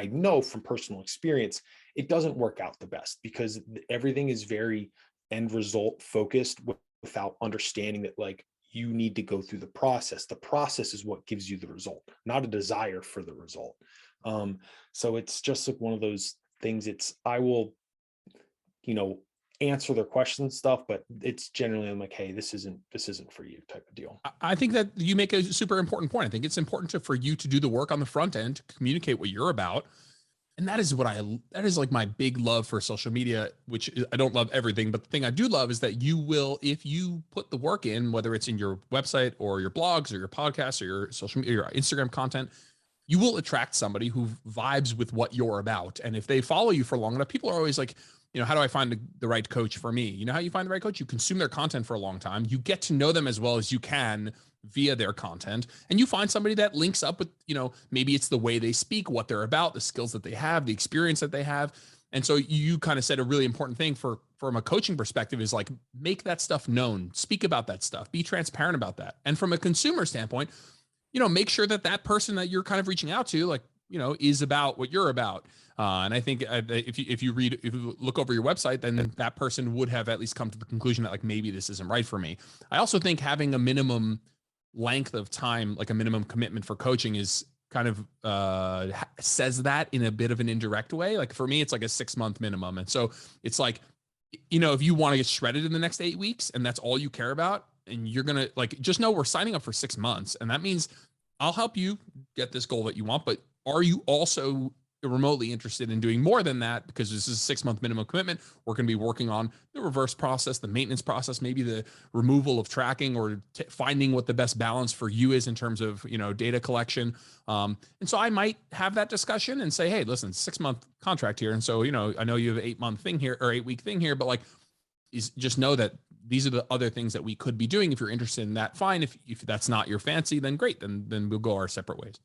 know from personal experience, it doesn't work out the best because everything is very end result focused without understanding that like you need to go through the process. The process is what gives you the result, not a desire for the result. So it's just like one of those things. I will, answer their questions and stuff, but it's generally I'm like, hey, this isn't for you type of deal. I think that you make a super important point. I think it's important for you to do the work on the front end to communicate what you're about. And that is that is like my big love for social media, which is, I don't love everything, but the thing I do love is that you will, if you put the work in, whether it's in your website or your blogs or your podcasts or your social media, your Instagram content, you will attract somebody who vibes with what you're about. And if they follow you for long enough, people are always like, how do I find the right coach for me? You know how you find the right coach? You consume their content for a long time. You get to know them as well as you can via their content, and you find somebody that links up with, maybe it's the way they speak, what they're about, the skills that they have, the experience that they have. And so you kind of said a really important thing from a coaching perspective is like, make that stuff known, speak about that stuff, be transparent about that. And from a consumer standpoint, make sure that that person that you're kind of reaching out to, like, is about what you're about. And I think if you look over your website, then that person would have at least come to the conclusion that like, maybe this isn't right for me. I also think having a minimum length of time, like a minimum commitment for coaching, is kind of says that in a bit of an indirect way. Like for me, it's like a 6-month minimum. And so it's like, if you want to get shredded in the next 8 weeks and that's all you care about, and you're going to like, just know we're signing up for 6 months. And that means I'll help you get this goal that you want, but are you also remotely interested in doing more than that? Because this is a 6-month minimum commitment. We're going to be working on the reverse process, the maintenance process, maybe the removal of tracking, or finding what the best balance for you is in terms of, data collection. And so I might have that discussion and say, hey, listen, 6-month contract here. And so, I know you have an 8-month thing here or 8-week thing here, but like, just know that these are the other things that we could be doing. If you're interested in that, fine. If that's not your fancy, then great. Then we'll go our separate ways.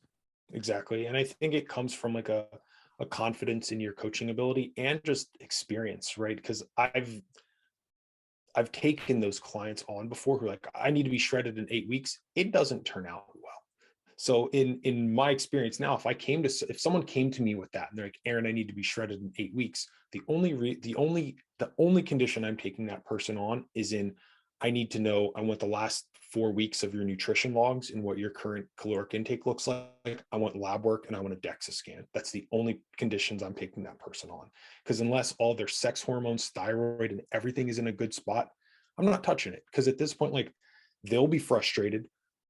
Exactly. And I think it comes from like a confidence in your coaching ability and just experience, right? Because I've taken those clients on before who are like, I need to be shredded in 8 weeks. It doesn't turn out well. So in my experience now, if someone came to me with that and they're like, Aaron, I need to be shredded in 8 weeks, the only condition I'm taking that person on is I need to know, I want the last 4 weeks of your nutrition logs and what your current caloric intake looks like. I want lab work and I want a DEXA scan. That's the only conditions I'm taking that person on. Because unless all their sex hormones, thyroid, and everything is in a good spot, I'm not touching it. Because at this point, like, they'll be frustrated.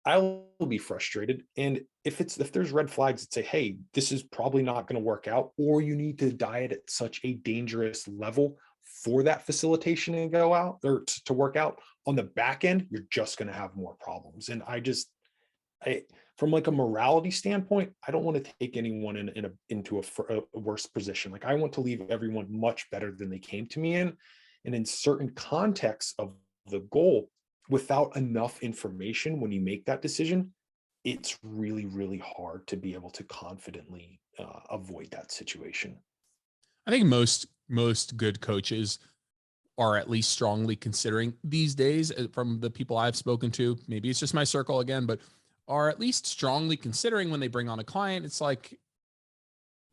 I'll be frustrated. And if there's red flags that say, hey, this is probably not going to work out, or you need to diet at such a dangerous level for that facilitation to go out or to work out, on the back end, you're just going to have more problems. And from like a morality standpoint, I don't want to take anyone into a worse position. Like, I want to leave everyone much better than they came to me in. And in certain contexts of the goal, without enough information, when you make that decision, it's really, really hard to be able to confidently avoid that situation. I think most good coaches are at least strongly considering these days, from the people I've spoken to. Maybe it's just my circle again, but are at least strongly considering when they bring on a client. It's like,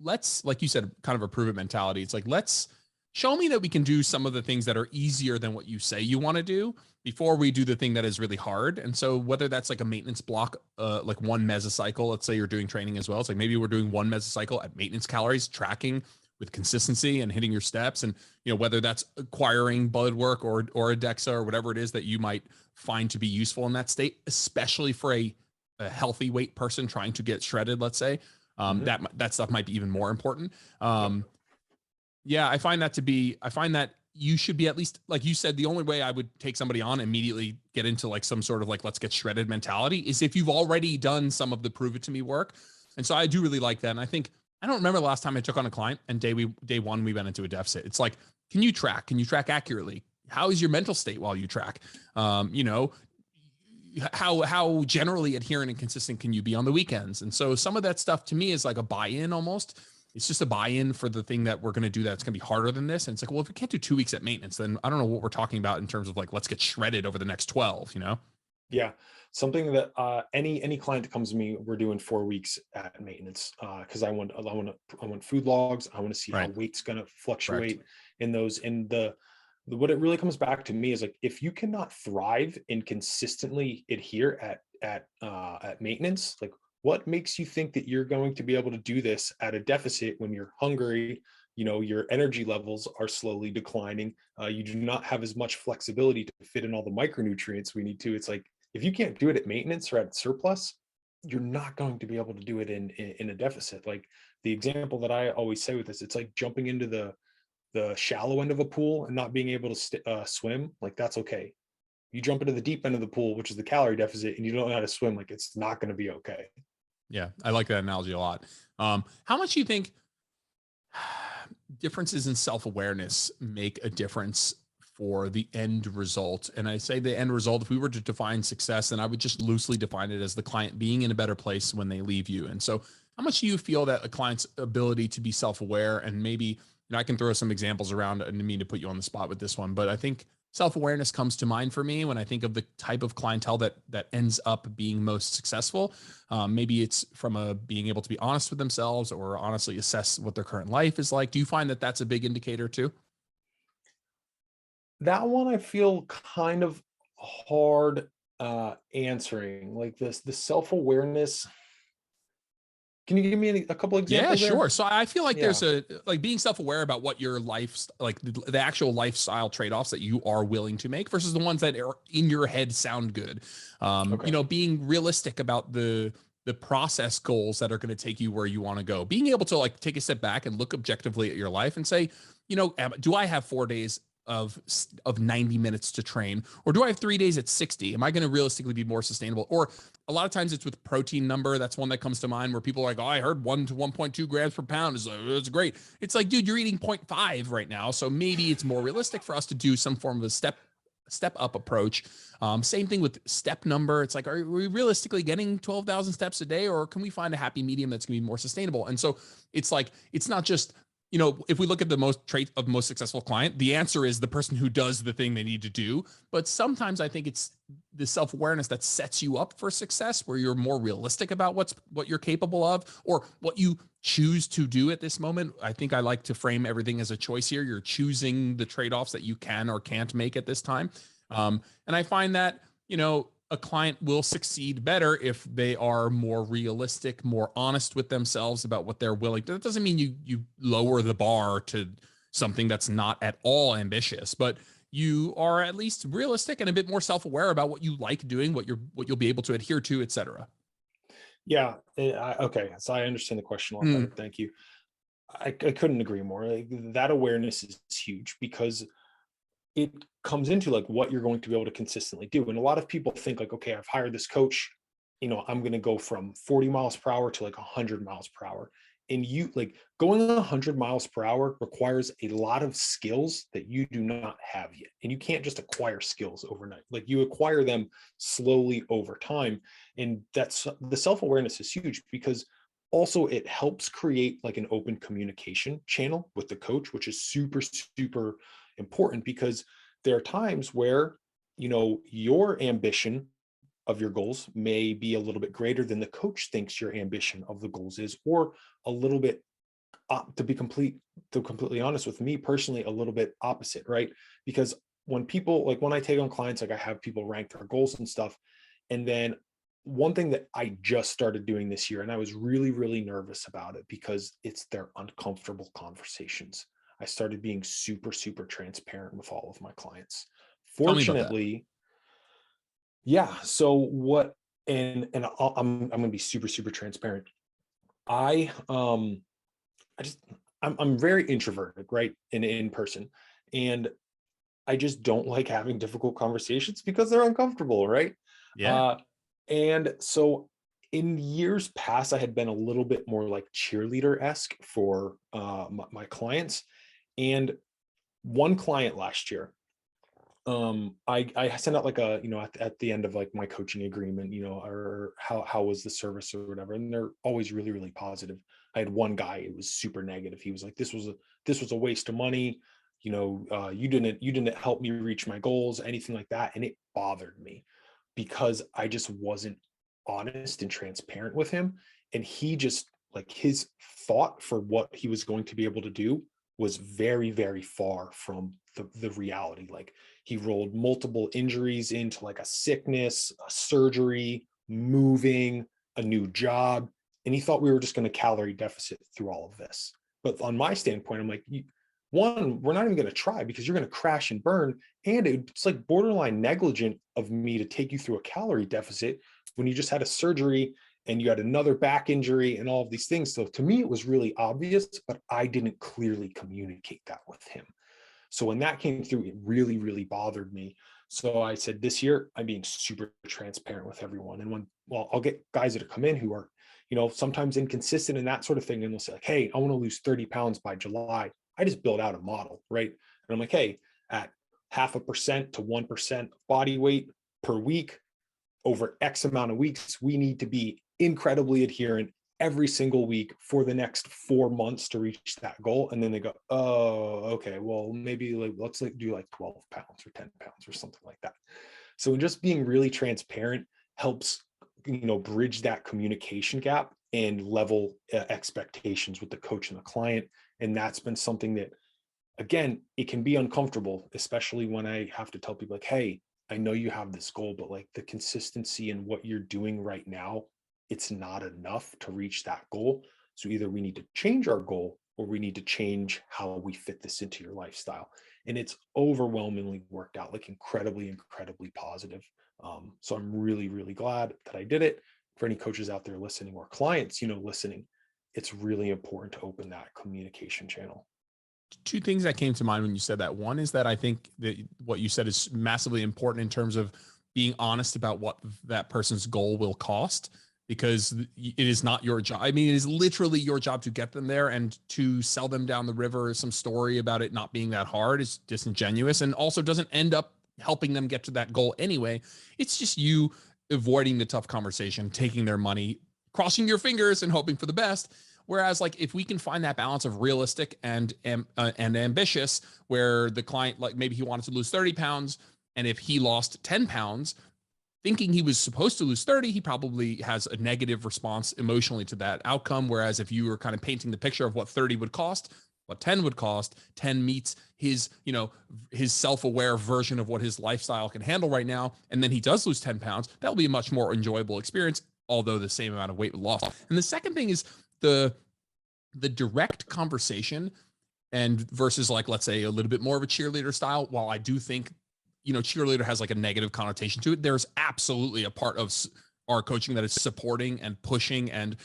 let's, like you said, kind of a prove it mentality. It's like, let's show me that we can do some of the things that are easier than what you say you want to do before we do the thing that is really hard. And so whether that's like a maintenance block, like one mesocycle, let's say you're doing training as well. It's like, maybe we're doing one mesocycle at maintenance calories, tracking with consistency and hitting your steps. And, whether that's acquiring blood work or a DEXA or whatever it is that you might find to be useful in that state, especially for a healthy weight person trying to get shredded, let's say, that stuff might be even more important. Yeah, I find that you should be, at least, like you said, the only way I would take somebody on immediately get into like some sort of like, let's get shredded mentality, is if you've already done some of the prove it to me work. And so I do really like that. And I don't remember the last time I took on a client and day one, we went into a deficit. It's like, can you track accurately? How is your mental state while you track? How generally adherent and consistent can you be on the weekends? And so some of that stuff to me is like a buy-in almost. It's just a buy-in for the thing that we're going to do that's going to be harder than this. And it's like, well, if we can't do 2 weeks at maintenance, then I don't know what we're talking about in terms of like, let's get shredded over the next 12, Yeah. Something that any client that comes to me, we're doing 4 weeks at maintenance, because I want food logs. I want to see how weight's going to fluctuate in those. And what it really comes back to me is like, if you cannot thrive and consistently adhere at maintenance, like, what makes you think that you're going to be able to do this at a deficit when you're hungry? Your energy levels are slowly declining. You do not have as much flexibility to fit in all the micronutrients we need to. It's like, if you can't do it at maintenance or at surplus, you're not going to be able to do it in a deficit. Like the example that I always say with this, it's like jumping into the shallow end of a pool and not being able to swim. Like that's okay. You jump into the deep end of the pool, which is the calorie deficit, and you don't know how to swim. Like it's not going to be okay. Yeah, I like that analogy a lot. How much do you think differences in self-awareness make a difference for the end result? And I say the end result, if we were to define success, then I would just loosely define it as the client being in a better place when they leave you. And so how much do you feel that a client's ability to be self-aware, and maybe, I can throw some examples around, and I mean to put you on the spot with this one, but I think self-awareness comes to mind for me when I think of the type of clientele that ends up being most successful. Maybe it's from being able to be honest with themselves or honestly assess what their current life is like. Do you find that that's a big indicator too? That one I feel kind of hard answering. Like this, the self-awareness. Can you give me a couple Yeah, examples there? sure. So I feel like Yeah. there's like being self-aware about what your life, like the actual lifestyle trade-offs that you are willing to make versus the ones that are in your head sound good. Okay. Being realistic about the process goals that are going to take you where you want to go. Being able to like take a step back and look objectively at your life and say, do I have 4 days of 90 minutes to train, or do I have 3 days at 60? Am I going to realistically be more sustainable? Or a lot of times it's with protein number. That's one that comes to mind where people are like, oh, I heard 1 to 1.2 grams per pound is it's great. It's like, dude, you're eating 0.5 right now. So maybe it's more realistic for us to do some form of a step up approach. Same thing with step number. It's like, are we realistically getting 12,000 steps a day, or can we find a happy medium that's going to be more sustainable? And so it's like, it's not just, if we look at the most trait of most successful client, the answer is the person who does the thing they need to do. But sometimes I think it's the self-awareness that sets you up for success, where you're more realistic about what you're capable of or what you choose to do at this moment. I think I like to frame everything as a choice here. You're choosing the trade-offs that you can or can't make at this time. And I find that, a client will succeed better if they are more realistic, more honest with themselves about what they're willing to. That doesn't mean you lower the bar to something that's not at all ambitious, but you are at least realistic and a bit more self-aware about what you like doing, what you'll be able to adhere to, etc. Yeah. Okay. So I understand the question a lot better. Mm, Thank you. I couldn't agree more. Like, that awareness is huge because it comes into like what you're going to be able to consistently do. And a lot of people think like, okay, I've hired this coach, I'm going to go from 40 miles per hour to like 100 miles per hour. And you like going 100 miles per hour requires a lot of skills that you do not have yet. And you can't just acquire skills overnight. Like you acquire them slowly over time. And that's the self-awareness is huge because also it helps create like an open communication channel with the coach, which is super, super important because there are times where, your ambition of your goals may be a little bit greater than the coach thinks your ambition of the goals is, or a little bit to completely honest with me personally, a little bit opposite, right? Because when I take on clients, like I have people rank their goals and stuff. And then one thing that I just started doing this year, and I was really, really nervous about it because it's their uncomfortable conversations. I started being super, super transparent with all of my clients. tell me about that. Fortunately, yeah. So what, I'm going to be super, super transparent. I, I just, I'm very introverted, right? In person. And I just don't like having difficult conversations because they're uncomfortable, right? Yeah. Uh, and so in years past, I had been a little bit more like cheerleader-esque for my clients. And one client last year, I sent out like a, at the end of like my coaching agreement, or how was the service or whatever. And they're always really, really positive. I had one guy, it was super negative. He was like, this was a waste of money. You didn't help me reach my goals, anything like that. And it bothered me because I just wasn't honest and transparent with him. And he just like his thought for what he was going to be able to do was very, very far from the reality. Like he rolled multiple injuries into like a sickness, a surgery, moving, a new job. And he thought we were just going to calorie deficit through all of this. But on my standpoint, I'm like, one, we're not even going to try because you're going to crash and burn. And it's like borderline negligent of me to take you through a calorie deficit when you just had a surgery and you had another back injury and all of these things. So to me, it was really obvious, but I didn't clearly communicate that with him. So when that came through, it really, really bothered me. So I said, this year, I'm being super transparent with everyone. And I'll get guys that come in who are, sometimes inconsistent and that sort of thing. And they'll say like, hey, I want to lose 30 pounds by July. I just build out a model, right? And I'm like, hey, at 0.5% to 1% body weight per week over X amount of weeks, we need to be incredibly adherent every single week for the next 4 months to reach that goal. And then they go, oh, okay, well, maybe let's do like 12 pounds or 10 pounds or something like that. So just being really transparent helps, bridge that communication gap and level expectations with the coach and the client. And that's been something that, again, it can be uncomfortable, especially when I have to tell people like, hey, I know you have this goal, but like the consistency in what you're doing right now, it's not enough to reach that goal. So either we need to change our goal or we need to change how we fit this into your lifestyle. And it's overwhelmingly worked out, like incredibly, incredibly positive. So I'm really, really glad that I did it. For any coaches out there listening or clients, listening, it's really important to open that communication channel. Two things that came to mind when you said that. One is that I think that what you said is massively important in terms of being honest about what that person's goal will cost, because it is not your job. I mean, it is literally your job to get them there, and to sell them down the river some story about it not being that hard is disingenuous and also doesn't end up helping them get to that goal anyway. It's just you avoiding the tough conversation, taking their money, crossing your fingers and hoping for the best. Whereas, like, if we can find that balance of realistic and ambitious, where the client, like, maybe he wanted to lose 30 pounds, and if he lost 10 pounds, thinking he was supposed to lose 30, he probably has a negative response emotionally to that outcome. Whereas if you were kind of painting the picture of what 30 would cost, what 10 would cost, 10 meets his, his self-aware version of what his lifestyle can handle right now, and then he does lose 10 pounds, that'll be a much more enjoyable experience, although the same amount of weight lost. And the second thing is the direct conversation, and versus, like, let's say a little bit more of a cheerleader style. While I do think, cheerleader has like a negative connotation to it, there's absolutely a part of our coaching that is supporting and pushing and,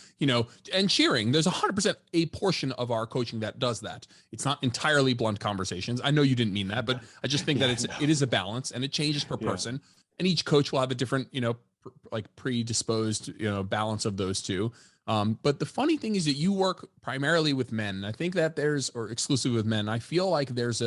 and cheering. There's 100% a portion of our coaching that does that. It's not entirely blunt conversations. I know you didn't mean that, but I just think that it is a balance, and it changes per person, and each coach will have a different, like predisposed, balance of those two. But the funny thing is that you work primarily with men. I think that or exclusively with men. I feel like there's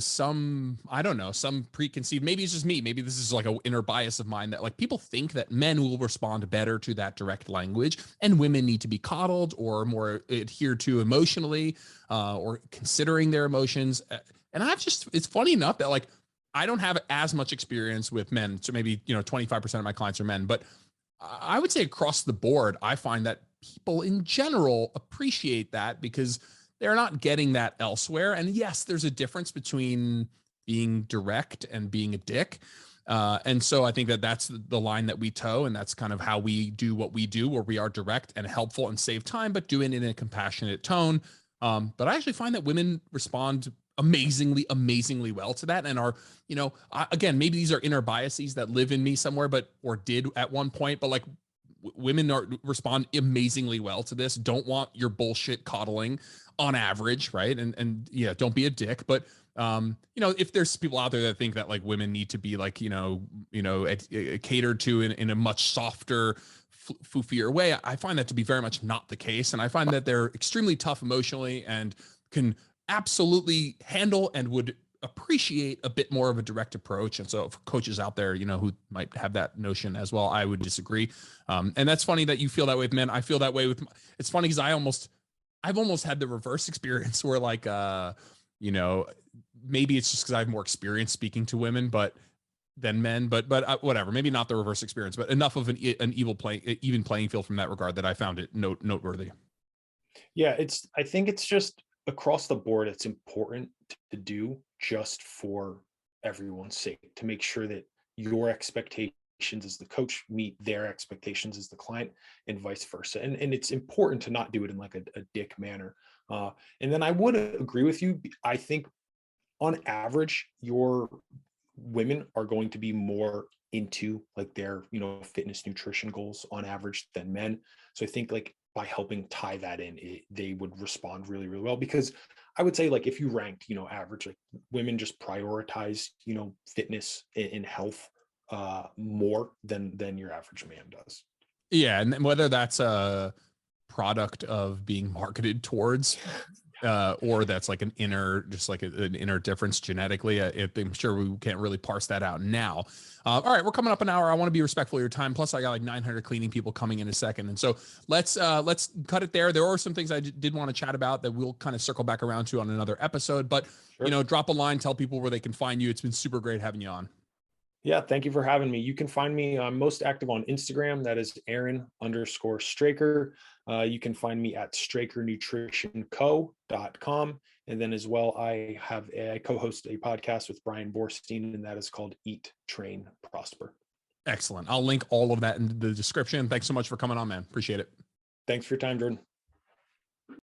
some, I don't know, some preconceived, maybe it's just me, maybe this is like an inner bias of mine, that like people think that men will respond better to that direct language and women need to be coddled or more adhered to emotionally, or considering their emotions. And it's funny enough that, like, I don't have as much experience with men. So maybe, 25% of my clients are men, but I would say across the board, I find that people in general appreciate that because they're not getting that elsewhere. And yes, there's a difference between being direct and being a dick. And so I think that that's the line that we toe, and that's kind of how we do what we do, where we are direct and helpful and save time, but do it in a compassionate tone. But I actually find that women respond amazingly well to that, and are, again, maybe these are inner biases that live in me somewhere, or did at one point, but like women respond amazingly well to this. Don't want your bullshit coddling on average, right? And yeah, don't be a dick. But if there's people out there that think that like women need to be like, catered to in a much softer, foofier way, I find that to be very much not the case. And I find that they're extremely tough emotionally and can absolutely handle and would appreciate a bit more of a direct approach. And so for coaches out there, who might have that notion as well, I would disagree. And that's funny that you feel that way with men. I feel that way with, it's funny because I've almost had the reverse experience where, like, maybe it's just because I have more experience speaking to women, than men, but whatever, maybe not the reverse experience, but enough of an even playing field from that regard that I found it noteworthy. Yeah. I think it's just across the board, it's important to do just for everyone's sake, to make sure that your expectations as the coach meet their expectations as the client, and vice versa. And it's important to not do it in like a dick manner. And then I would agree with you. I think on average, your women are going to be more into like their, fitness nutrition goals on average than men. So I think like by helping tie that in, they would respond really, really well. Because I would say like if you ranked, average, like women just prioritize, fitness and health more than your average man does. Yeah. And whether that's a product of being marketed towards or that's like an inner, just like an inner difference genetically. I'm sure we can't really parse that out now. All right, we're coming up an hour. I want to be respectful of your time. Plus, I got like 900 cleaning people coming in a second, and so let's cut it there. There are some things I did want to chat about that we'll kind of circle back around to on another episode. But Sure. Drop a line, tell people where they can find you. It's been super great having you on. Yeah, thank you for having me. You can find me, I'm most active on Instagram. That is Aaron_Straker. You can find me at strakernutritionco.com. And then as well, I co-host a podcast with Brian Borstein, and that is called Eat, Train, Prosper. Excellent. I'll link all of that in the description. Thanks so much for coming on, man. Appreciate it. Thanks for your time, Jordan.